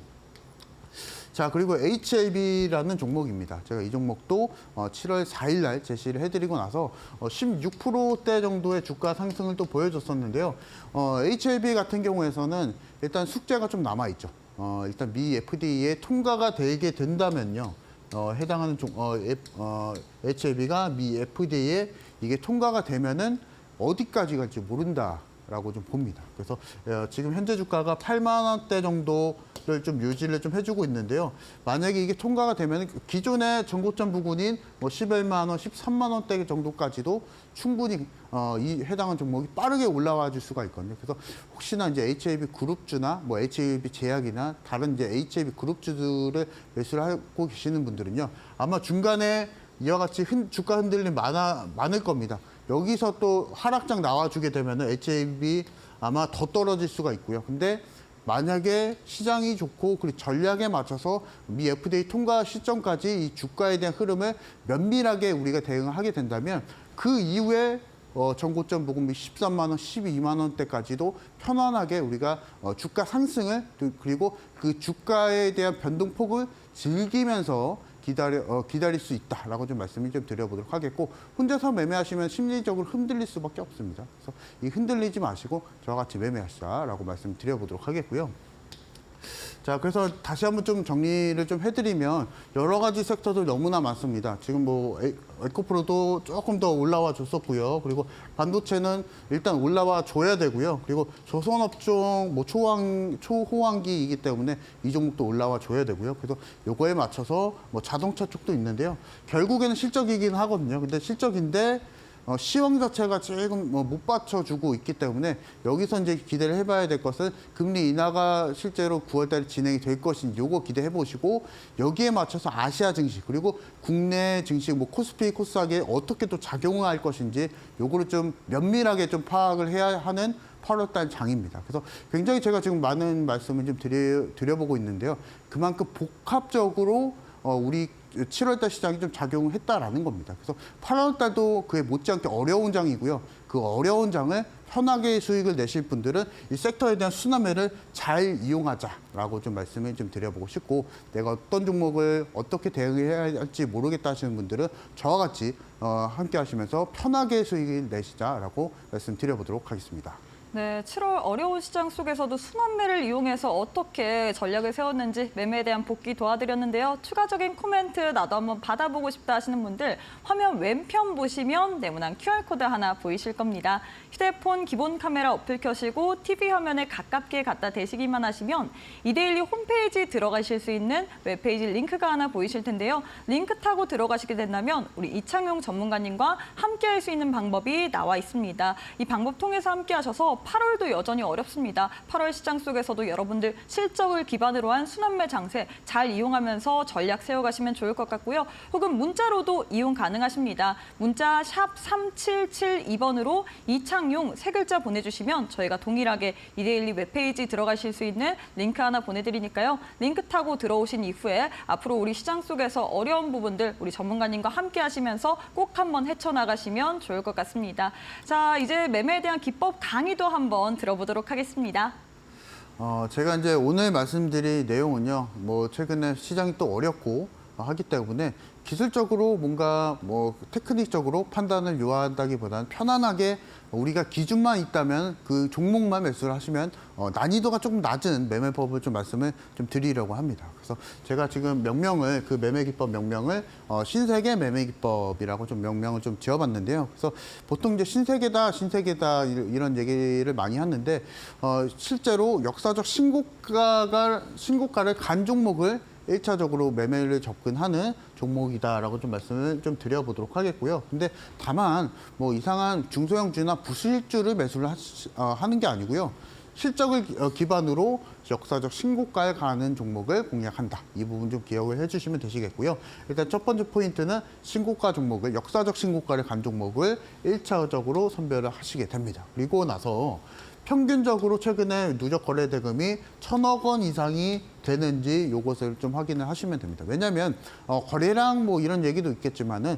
자 그리고 HLB라는 종목입니다. 제가 이 종목도 7월 4일 날 제시를 해드리고 나서 16%대 정도의 주가 상승을 또 보여줬었는데요. HLB 같은 경우에서는 일단 숙제가 좀 남아있죠. 일단 미 FDA에 통과가 되게 된다면요. 해당하는 HLB가 미 FDA에 이게 통과가 되면은 어디까지 갈지 모른다라고 좀 봅니다. 그래서 지금 현재 주가가 8만 원대 정도를 좀 유지를 좀 해주고 있는데요. 만약에 이게 통과가 되면 기존의 전고점 부근인 뭐 11만 원, 13만 원대 정도까지도 충분히 이 해당하는 종목이 빠르게 올라와 줄 수가 있거든요. 그래서 혹시나 이제 HLB 그룹주나 뭐 HLB 제약이나 다른 이제 HLB 그룹주들을 매수를 하고 계시는 분들은요. 아마 중간에 이와 같이 주가 흔들림 많을 겁니다. 여기서 또 하락장 나와주게 되면 HLB 아마 더 떨어질 수가 있고요. 근데 만약에 시장이 좋고 그리고 전략에 맞춰서 미 FDA 통과 시점까지 이 주가에 대한 흐름을 면밀하게 우리가 대응을 하게 된다면 그 이후에 전고점 부근이 13만 원, 12만 원대까지도 편안하게 우리가 주가 상승을 그리고 그 주가에 대한 변동폭을 즐기면서 기다릴 수 있다라고 좀 말씀을 좀 드려보도록 하겠고 혼자서 매매하시면 심리적으로 흔들릴 수밖에 없습니다. 그래서 이 흔들리지 마시고 저와 같이 매매하시자라고 말씀드려보도록 하겠고요. 자, 그래서 다시 한번 좀 정리를 좀 해드리면 여러 가지 섹터들 너무나 많습니다. 지금 뭐 에코프로도 조금 더 올라와 줬었고요. 그리고 반도체는 일단 올라와 줘야 되고요. 그리고 조선업종 뭐 초호황기이기 때문에 이 종목도 올라와 줘야 되고요. 그래서 요거에 맞춰서 뭐 자동차 쪽도 있는데요. 결국에는 실적이긴 하거든요. 근데 실적인데 시황 자체가 지금 못 받쳐주고 있기 때문에 여기서 이제 기대를 해봐야 될 것은 금리 인하가 실제로 9월달에 진행이 될 것인지 요거 기대해 보시고 여기에 맞춰서 아시아 증시 그리고 국내 증시 뭐 코스피, 코스닥에 어떻게 또 작용을 할 것인지 요거를 좀 면밀하게 좀 파악을 해야 하는 8월달 장입니다. 그래서 굉장히 제가 지금 많은 말씀을 좀 드려보고 있는데요. 그만큼 복합적으로 우리 7월달 시장이 좀 작용을 했다라는 겁니다. 그래서 8월달도 그에 못지않게 어려운 장이고요. 그 어려운 장을 편하게 수익을 내실 분들은 이 섹터에 대한 순환매를 잘 이용하자라고 좀 말씀을 좀 드려보고 싶고 내가 어떤 종목을 어떻게 대응해야 할지 모르겠다 하시는 분들은 저와 같이 함께 하시면서 편하게 수익을 내시자라고 말씀드려보도록 하겠습니다. 네, 7월 어려운 시장 속에서도 순환매를 이용해서 어떻게 전략을 세웠는지 매매에 대한 복귀 도와드렸는데요. 추가적인 코멘트 나도 한번 받아보고 싶다 하시는 분들 화면 왼편 보시면 네모난 QR코드 하나 보이실 겁니다. 휴대폰 기본 카메라 어플 켜시고 TV 화면에 가깝게 갖다 대시기만 하시면 이데일리 홈페이지 들어가실 수 있는 웹페이지 링크가 하나 보이실 텐데요. 링크 타고 들어가시게 된다면 우리 이창용 전문가님과 함께 할 수 있는 방법이 나와 있습니다. 이 방법 통해서 함께 하셔서 8월도 여전히 어렵습니다. 8월 시장 속에서도 여러분들 실적을 기반으로 한 순환매 장세 잘 이용하면서 전략 세워가시면 좋을 것 같고요. 혹은 문자로도 이용 가능하십니다. 문자 샵 3772번으로 이창용 세 글자 보내주시면 저희가 동일하게 이데일리 웹페이지 들어가실 수 있는 링크 하나 보내드리니까요. 링크 타고 들어오신 이후에 앞으로 우리 시장 속에서 어려운 부분들 우리 전문가님과 함께 하시면서 꼭 한번 헤쳐나가시면 좋을 것 같습니다. 자, 이제 매매에 대한 기법 강의도 한번 들어보도록 하겠습니다. 제가 이제 오늘 말씀드릴 내용은요, 뭐 최근에 시장이 또 어렵고 하기 때문에 기술적으로 뭔가 뭐 테크닉적으로 판단을 요한다기보다는 편안하게 우리가 기준만 있다면 그 종목만 매수를 하시면 난이도가 조금 낮은 매매법을 좀 말씀을 좀 드리려고 합니다. 그래서 제가 지금 명명을 그 매매기법 명명을 신세계 매매기법이라고 좀 명명을 좀 지어봤는데요. 그래서 보통 이제 신세계다 이런 얘기를 많이 하는데 실제로 역사적 신고가를 간 종목을 1차적으로 매매를 접근하는 종목이다라고 좀 말씀을 좀 드려보도록 하겠고요. 근데 다만 뭐 이상한 중소형주나 부실주를 매수를 하는 게 아니고요. 실적을 기반으로 역사적 신고가에 가는 종목을 공략한다. 이 부분 좀 기억을 해주시면 되시겠고요. 일단 첫 번째 포인트는 신고가 종목을 역사적 신고가를 간 종목을 1차적으로 선별을 하시게 됩니다. 그리고 나서 평균적으로 최근에 누적 거래 대금이 1,000억 원 이상이 되는지 이것을 좀 확인을 하시면 됩니다. 왜냐하면 거래량 뭐 이런 얘기도 있겠지만은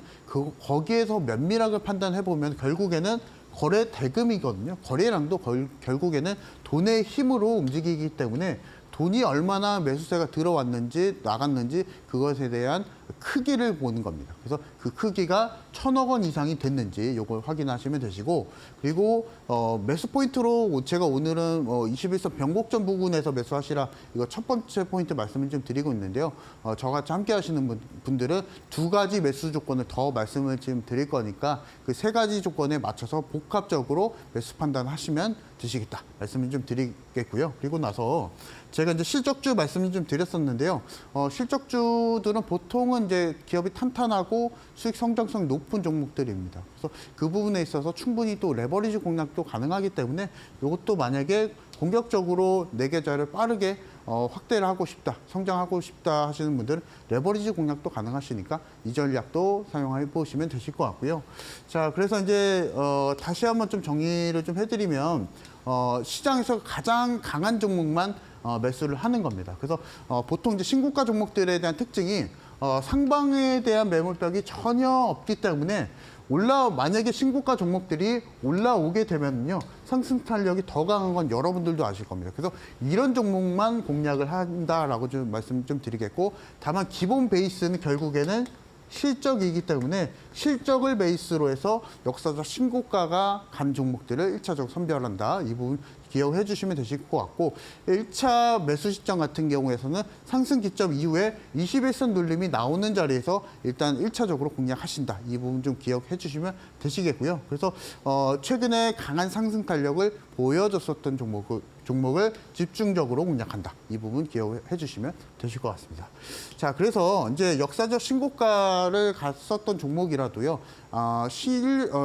거기에서 면밀하게 판단해 보면 결국에는 거래 대금이거든요. 거래량도 결국에는 돈의 힘으로 움직이기 때문에 돈이 얼마나 매수세가 들어왔는지 나갔는지 그것에 대한 크기를 보는 겁니다. 그래서 그 크기가 1,000억 원 이상이 됐는지 이걸 확인하시면 되시고 그리고 매수 포인트로 제가 오늘은 21선 변곡점 부근에서 매수하시라 이거 첫 번째 포인트 말씀을 좀 드리고 있는데요. 저같이 함께 하시는 분들은 두 가지 매수 조건을 더 말씀을 지금 드릴 거니까 그 세 가지 조건에 맞춰서 복합적으로 매수 판단하시면 되시겠다 말씀을 좀 드리겠고요. 그리고 나서 제가 이제 실적주 말씀을 좀 드렸었는데요. 실적주들은 보통은 이제 기업이 탄탄하고 수익 성장성이 높은 종목들입니다. 그래서 그 부분에 있어서 충분히 또 레버리지 공략도 가능하기 때문에 이것도 만약에 공격적으로 내 계좌를 빠르게 확대를 하고 싶다, 성장하고 싶다 하시는 분들은 레버리지 공략도 가능하시니까 이 전략도 사용해 보시면 되실 것 같고요. 자, 그래서 이제 다시 한번 좀 정리를 좀 해드리면 시장에서 가장 강한 종목만 매수를 하는 겁니다. 그래서 보통 이제 신고가 종목들에 대한 특징이 상방에 대한 매물벽이 전혀 없기 때문에 만약에 신고가 종목들이 올라오게 되면요 상승 탄력이 더 강한 건 여러분들도 아실 겁니다. 그래서 이런 종목만 공략을 한다라고 좀 말씀 좀 드리겠고, 다만 기본 베이스는 결국에는 실적이기 때문에 실적을 베이스로 해서 역사적 신고가가 간 종목들을 1차적으로 선별한다. 이 부분 기억해 주시면 되실 것 같고, 1차 매수 시점 같은 경우에서는 상승 기점 이후에 21선 눌림이 나오는 자리에서 일단 1차적으로 공략하신다. 이 부분 좀 기억해 주시면 되시겠고요. 그래서 최근에 강한 상승 탄력을 보여줬었던 종목을 집중적으로 공략한다. 이 부분 기억해 주시면 되실 것 같습니다. 자, 그래서 이제 역사적 신고가를 갔었던 종목이라 종목이라도요,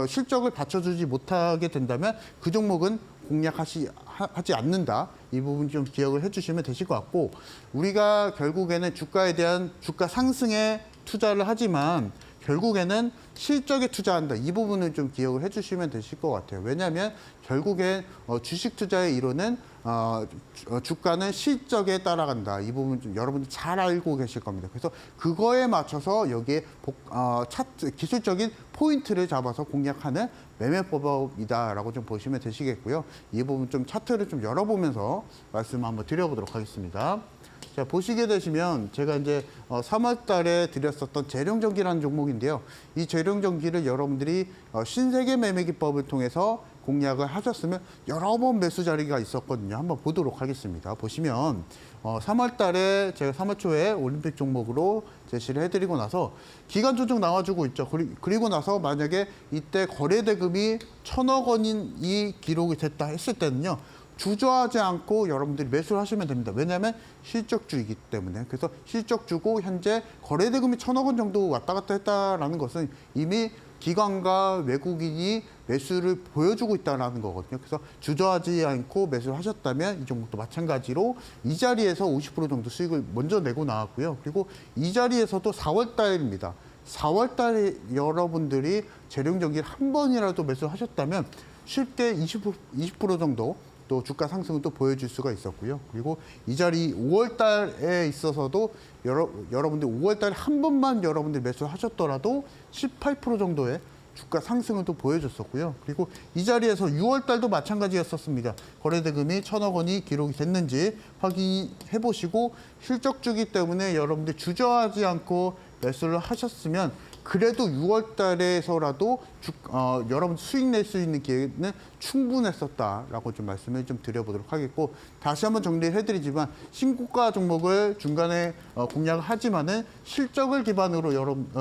실적을 받쳐주지 못하게 된다면 그 종목은 공략하지 않는다. 이 부분 좀 기억을 해주시면 되실 것 같고, 우리가 결국에는 주가에 대한 주가 상승에 투자를 하지만 결국에는 실적에 투자한다. 이 부분을 좀 기억을 해주시면 되실 것 같아요. 왜냐하면 결국엔 주식 투자의 이론은 주가는 실적에 따라간다. 이 부분 좀 여러분들 잘 알고 계실 겁니다. 그래서 그거에 맞춰서 여기에 차트, 기술적인 포인트를 잡아서 공략하는 매매법이다라고 좀 보시면 되시겠고요. 이 부분 좀 차트를 좀 열어보면서 말씀 한번 드려보도록 하겠습니다. 자, 보시게 되시면 제가 이제 3월 달에 드렸었던 재룡전기라는 종목인데요. 이 재룡전기를 여러분들이 신세계 매매기법을 통해서 공략을 하셨으면 여러 번 매수 자리가 있었거든요. 한번 보도록 하겠습니다. 보시면 3월 달에 제가 3월 초에 올림픽 종목으로 제시를 해드리고 나서 기간 조정 나와주고 있죠. 그리고 나서 만약에 이때 거래대금이 1,000억 원이 기록이 됐다 했을 때는요. 주저하지 않고 여러분들이 매수를 하시면 됩니다. 왜냐하면 실적주이기 때문에. 그래서 실적주고 현재 거래대금이 1,000억 원 정도 왔다 갔다 했다라는 것은 이미 기관과 외국인이 매수를 보여주고 있다는 거거든요. 그래서 주저하지 않고 매수를 하셨다면 이 종목도 마찬가지로 이 자리에서 50% 정도 수익을 먼저 내고 나왔고요. 그리고 이 자리에서도 4월 달입니다. 4월 달에 여러분들이 재룡전기를 한 번이라도 매수를 하셨다면 쉽게 20% 정도 또 주가 상승을 또 보여줄 수가 있었고요. 그리고 이 자리 5월 달에 있어서도 여러분들 5월 달에 한 번만 여러분들 매수를 하셨더라도 18% 정도의 주가 상승을 또 보여줬었고요. 그리고 이 자리에서 6월 달도 마찬가지였었습니다. 거래대금이 1,000억 원이 기록이 됐는지 확인해 보시고 실적주기 때문에 여러분들 주저하지 않고 매수를 하셨으면 그래도 6월 달에서라도 여러분 수익 낼 수 있는 기회는 충분했었다라고 좀 말씀을 좀 드려보도록 하겠고, 다시 한번 정리를 해드리지만 신고가 종목을 중간에 공략을 하지만은 실적을 기반으로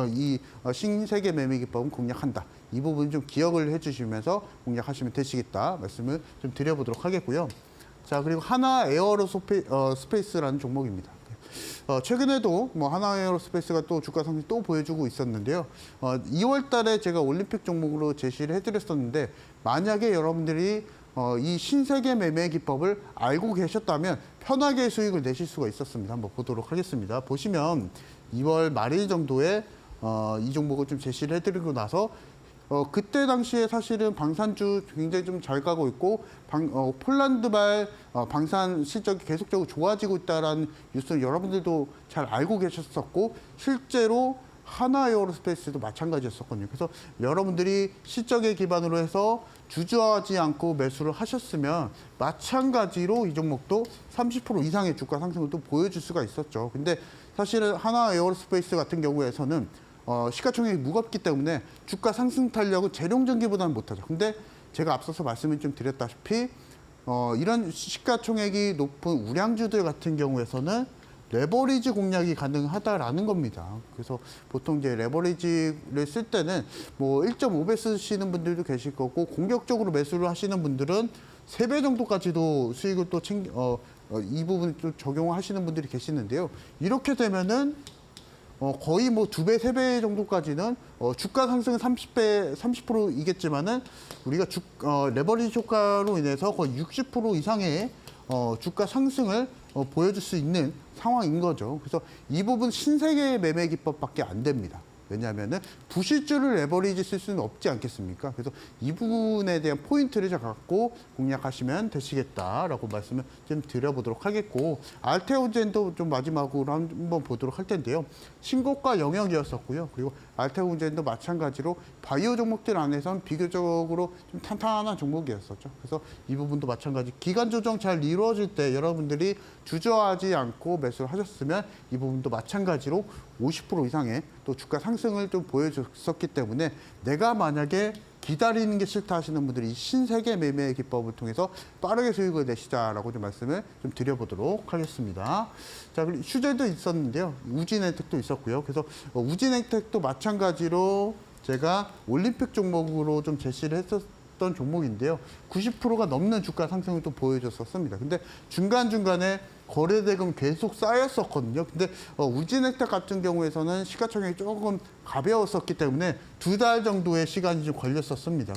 이 신세계 매매 기법은 공략한다. 이 부분 좀 기억을 해주시면서 공략하시면 되시겠다 말씀을 좀 드려보도록 하겠고요. 자, 그리고 하나 에어로스페이스라는 종목입니다. 최근에도 뭐 하나에어로스페이스가 또 주가 상승 또 보여주고 있었는데요. 2월 달에 제가 올림픽 종목으로 제시를 해드렸었는데, 만약에 여러분들이 이 신세계 매매 기법을 알고 계셨다면 편하게 수익을 내실 수가 있었습니다. 한번 보도록 하겠습니다. 보시면 2월 말일 정도에 이 종목을 좀 제시를 해드리고 나서 그때 당시에 사실은 방산주 굉장히 좀 잘 가고 있고 폴란드발 방산 실적이 계속적으로 좋아지고 있다라는 뉴스는 여러분들도 잘 알고 계셨었고, 실제로 하나에어로스페이스도 마찬가지였었거든요. 그래서 여러분들이 실적에 기반으로 해서 주저하지 않고 매수를 하셨으면 마찬가지로 이 종목도 30% 이상의 주가 상승을 또 보여줄 수가 있었죠. 근데 사실은 하나에어로스페이스 같은 경우에서는 시가총액이 무겁기 때문에 주가 상승 탄력은 재룡전기보다는 못하죠. 근데 제가 앞서서 말씀을 좀 드렸다시피 이런 시가총액이 높은 우량주들 같은 경우에서는 레버리지 공략이 가능하다라는 겁니다. 그래서 보통 이제 레버리지를 쓸 때는 뭐 1.5배 쓰시는 분들도 계실 거고, 공격적으로 매수를 하시는 분들은 3배 정도까지도 수익을 또 이 부분 좀 적용하시는 분들이 계시는데요. 이렇게 되면은 거의 뭐 2배, 3배 정도까지는 주가 상승은 30%이겠지만은 우리가 레버리지 효과로 인해서 거의 60% 이상의 주가 상승을 보여줄 수 있는 상황인 거죠. 그래서 이 부분 신세계 매매 기법밖에 안 됩니다. 왜냐하면은 부실주를 레버리지 쓸 수는 없지 않겠습니까? 그래서 이 부분에 대한 포인트를 갖고 공략하시면 되시겠다라고 말씀을 좀 드려보도록 하겠고, 알테오젠도 좀 마지막으로 한번 보도록 할 텐데요. 신고가 영역이었었고요. 그리고 알테오젠도 마찬가지로 바이오 종목들 안에서는 비교적으로 좀 탄탄한 종목이었었죠. 그래서 이 부분도 마찬가지 기간 조정 잘 이루어질 때 여러분들이 주저하지 않고 매수를 하셨으면 이 부분도 마찬가지로 50% 이상의 또 주가 상승을 좀 보여줬었기 때문에, 내가 만약에 기다리는 게 싫다 하시는 분들이 신세계 매매 기법을 통해서 빠르게 수익을 내시자라고 좀 말씀을 좀 드려보도록 하겠습니다. 자, 그리고 휴재도 있었는데요. 우진행텍도 있었고요. 그래서 우진행텍도 마찬가지로 제가 올림픽 종목으로 좀 제시를 있었던 종목인데요. 90%가 넘는 주가 상승을 또 보여줬었습니다. 근데 중간중간에 거래대금 계속 쌓였었거든요. 근데 우진액텍 같은 경우에서는 시가총액이 조금 가벼웠었기 때문에 2달 정도의 시간이 좀 걸렸었습니다.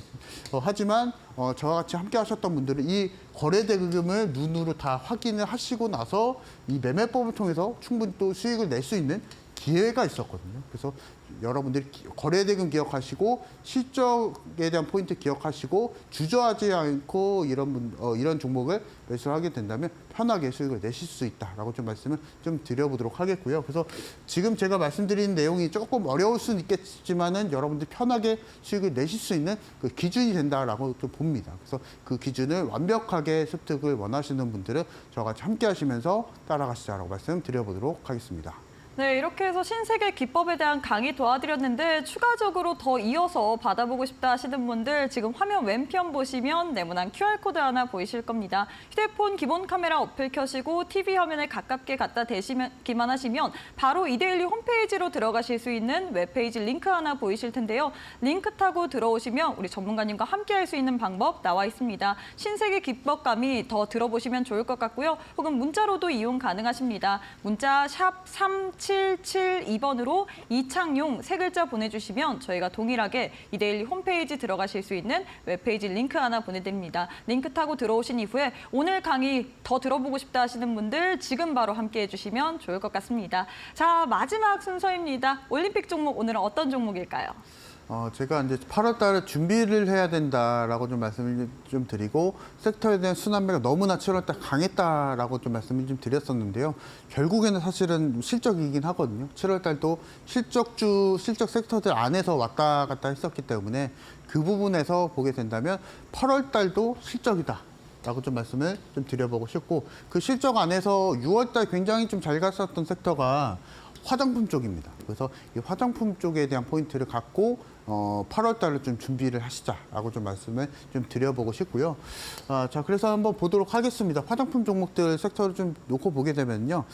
하지만 저와 같이 함께 하셨던 분들은 이 거래대금을 눈으로 다 확인을 하시고 나서 이 매매법을 통해서 충분히 또 수익을 낼 수 있는 기회가 있었거든요. 그래서 여러분들이 거래대금 기억하시고 실적에 대한 포인트 기억하시고 주저하지 않고 이런 종목을 매수를 하게 된다면 편하게 수익을 내실 수 있다라고 좀 말씀을 좀 드려보도록 하겠고요. 그래서 지금 제가 말씀드린 내용이 조금 어려울 수는 있겠지만은 여러분들이 편하게 수익을 내실 수 있는 그 기준이 된다라고 좀 봅니다. 그래서 그 기준을 완벽하게 습득을 원하시는 분들은 저와 같이 함께 하시면서 따라가시자라고 말씀드려보도록 하겠습니다. 네, 이렇게 해서 신세계 기법에 대한 강의 도와드렸는데 추가적으로 더 이어서 받아보고 싶다 하시는 분들 지금 화면 왼편 보시면 네모난 QR코드 하나 보이실 겁니다. 휴대폰 기본 카메라 어플 켜시고 TV 화면에 가깝게 갖다 대시기만 하시면 바로 이데일리 홈페이지로 들어가실 수 있는 웹페이지 링크 하나 보이실 텐데요. 링크 타고 들어오시면 우리 전문가님과 함께 할 수 있는 방법 나와 있습니다. 신세계 기법 강의 더 들어보시면 좋을 것 같고요. 혹은 문자로도 이용 가능하십니다. 문자 샵 3772번으로 이창용 세 글자 보내주시면 저희가 동일하게 이데일리 홈페이지 들어가실 수 있는 웹페이지 링크 하나 보내드립니다. 링크 타고 들어오신 이후에 오늘 강의 더 들어보고 싶다 하시는 분들 지금 바로 함께 해주시면 좋을 것 같습니다. 자, 마지막 순서입니다. 올림픽 종목 오늘은 어떤 종목일까요? 제가 이제 8월 달에 준비를 해야 된다라고 좀 말씀을 좀 드리고 섹터에 대한 순환매가 너무나 7월 달 강했다라고 좀 말씀을 좀 드렸었는데요. 결국에는 사실은 실적이긴 하거든요. 7월 달도 실적 섹터들 안에서 왔다 갔다 했었기 때문에 그 부분에서 보게 된다면 8월 달도 실적이다. 라고 좀 말씀을 좀 드려보고 싶고 그 실적 안에서 6월 달 굉장히 좀 잘 갔었던 섹터가 화장품 쪽입니다. 그래서 이 화장품 쪽에 대한 포인트를 갖고 8월 달에 좀 준비를 하시자라고 좀 말씀을 좀 드려보고 싶고요. 자, 그래서 한번 보도록 하겠습니다. 화장품 종목들 섹터를 좀 놓고 보게 되면요.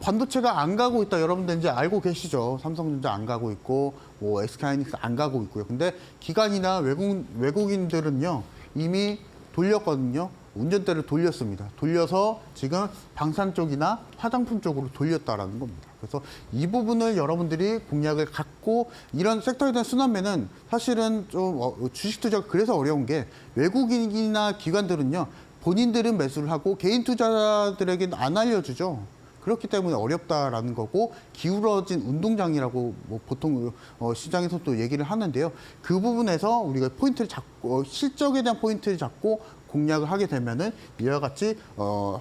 반도체가 안 가고 있다. 여러분들 이제 알고 계시죠. 삼성전자 안 가고 있고, 뭐 SK하이닉스 안 가고 있고요. 근데 기관이나 외국인들은요. 이미 돌렸거든요. 운전대를 돌렸습니다. 돌려서 지금 방산 쪽이나 화장품 쪽으로 돌렸다라는 겁니다. 그래서 이 부분을 여러분들이 공략을 갖고 이런 섹터에 대한 순환매는 사실은 좀 주식 투자가 그래서 어려운 게 외국인이나 기관들은요. 본인들은 매수를 하고 개인 투자자들에게는 안 알려주죠. 그렇기 때문에 어렵다라는 거고 기울어진 운동장이라고 뭐 보통 시장에서 또 얘기를 하는데요. 그 부분에서 우리가 포인트를 잡고 실적에 대한 포인트를 잡고 공략을 하게 되면은 이와 같이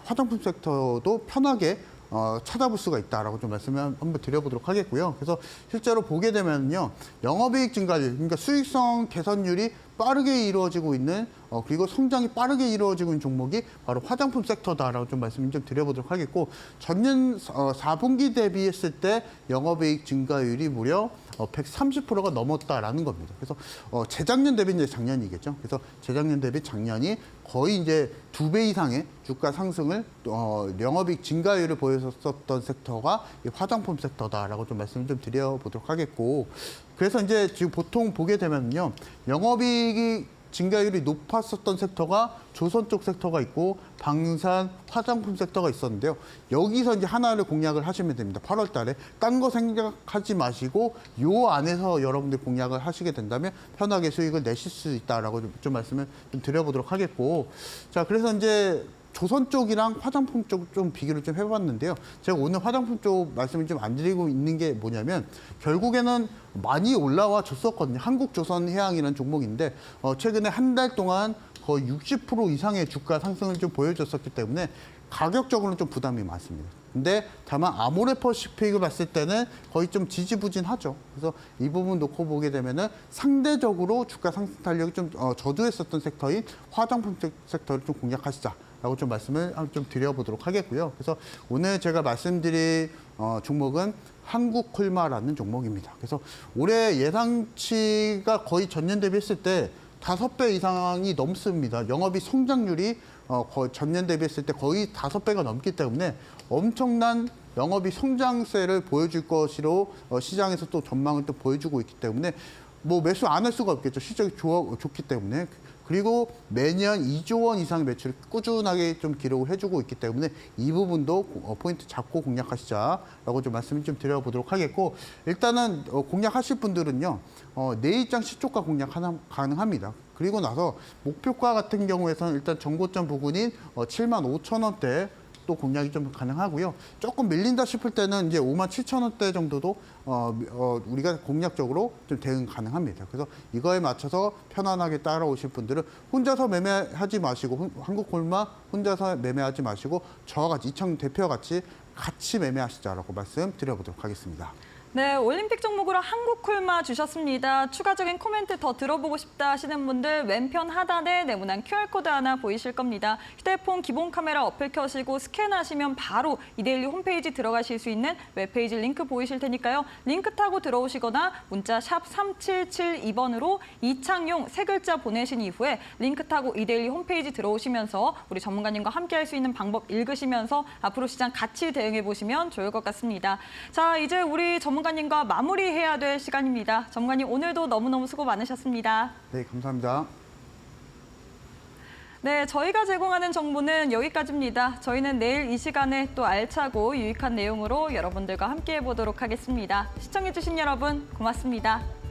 화장품 섹터도 편하게 찾아볼 수가 있다라고 좀 말씀을 한번 드려보도록 하겠고요. 그래서 실제로 보게 되면요, 영업이익 증가율, 그러니까 수익성 개선율이 빠르게 이루어지고 있는 그리고 성장이 빠르게 이루어지고 있는 종목이 바로 화장품 섹터다라고 좀 말씀을 좀 드려보도록 하겠고 전년 4분기 대비했을 때 영업이익 증가율이 무려 130%가 넘었다라는 겁니다. 그래서 재작년 대비 이제 작년이겠죠. 그래서 재작년 대비 작년이 거의 이제 2배 이상의 주가 상승을 영업이익 증가율을 보였었던 섹터가 이 화장품 섹터다라고 좀 말씀을 좀 드려보도록 하겠고 그래서 이제 지금 보통 보게 되면요 영업이익이 증가율이 높았었던 sek터가 조선 쪽 섹터가 있고 방산, 화장품 섹터가 있었는데요. 여기서 이제 하나를 공략을 하시면 됩니다. 8월 달에 딴 거 생각하지 마시고 요 안에서 여러분들 공략을 하시게 된다면 편하게 수익을 내실 수 있다라고 좀 말씀을 좀 드려보도록 하겠고 자, 그래서 이제 조선 쪽이랑 화장품 쪽 좀 비교를 좀 해봤는데요. 제가 오늘 화장품 쪽 말씀을 좀 안 드리고 있는 게 뭐냐면 결국에는 많이 올라와 줬었거든요. 한국조선해양이라는 종목인데 최근에 한 달 동안 거의 60% 이상의 주가 상승을 좀 보여줬었기 때문에 가격적으로는 좀 부담이 많습니다. 근데 다만 아모레퍼시픽을 봤을 때는 거의 좀 지지부진하죠. 그래서 이 부분 놓고 보게 되면은 상대적으로 주가 상승 탄력이 좀 저조했었던 섹터인 화장품 섹터를 좀 공략하시자. 라고 좀 말씀을 좀 드려보도록 하겠고요. 그래서 오늘 제가 말씀드릴 종목은 한국콜마라는 종목입니다. 그래서 올해 예상치가 거의 전년 대비했을 때 5배 이상이 넘습니다. 영업이 성장률이 거의 전년 대비했을 때 거의 5배가 넘기 때문에 엄청난 영업이 성장세를 보여줄 것으로 시장에서 또 전망을 또 보여주고 있기 때문에 뭐 매수 안 할 수가 없겠죠. 실적이 좋기 때문에. 그리고 매년 2조 원 이상 매출을 꾸준하게 좀 기록을 해주고 있기 때문에 이 부분도 포인트 잡고 공략하시자라고 좀 말씀 좀 드려보도록 하겠고, 일단은 공략하실 분들은요, 내일장 시초가 공략 가능합니다. 그리고 나서 목표가 같은 경우에서는 일단 전고점 부근인 75,000원대 또 공략이 좀 가능하고요. 조금 밀린다 싶을 때는 이제 57,000원대 정도도 우리가 공략적으로 좀 대응 가능합니다. 그래서 이거에 맞춰서 편안하게 따라오실 분들은 혼자서 매매하지 마시고, 한국콜마 혼자서 매매하지 마시고 저와 같이 이창용 대표와 같이 매매하시자라고 말씀드려보도록 하겠습니다. 네, 올림픽 종목으로 한국콜마 주셨습니다. 추가적인 코멘트 더 들어보고 싶다 하시는 분들 왼편 하단에 네모난 QR코드 하나 보이실 겁니다. 휴대폰 기본 카메라 어플 켜시고 스캔하시면 바로 이데일리 홈페이지 들어가실 수 있는 웹페이지 링크 보이실 테니까요. 링크 타고 들어오시거나 문자 샵 3772번으로 이창용 세 글자 보내신 이후에 링크 타고 이데일리 홈페이지 들어오시면서 우리 전문가님과 함께 할 수 있는 방법 읽으시면서 앞으로 시장 같이 대응해 보시면 좋을 것 같습니다. 자, 이제 우리 전문가님과 마무리해야 될 시간입니다. 전문가님 오늘도 너무너무 수고 많으셨습니다. 네, 감사합니다. 네, 저희가 제공하는 정보는 여기까지입니다. 저희는 내일 이 시간에 또 알차고 유익한 내용으로 여러분들과 함께해 보도록 하겠습니다. 시청해주신 여러분 고맙습니다.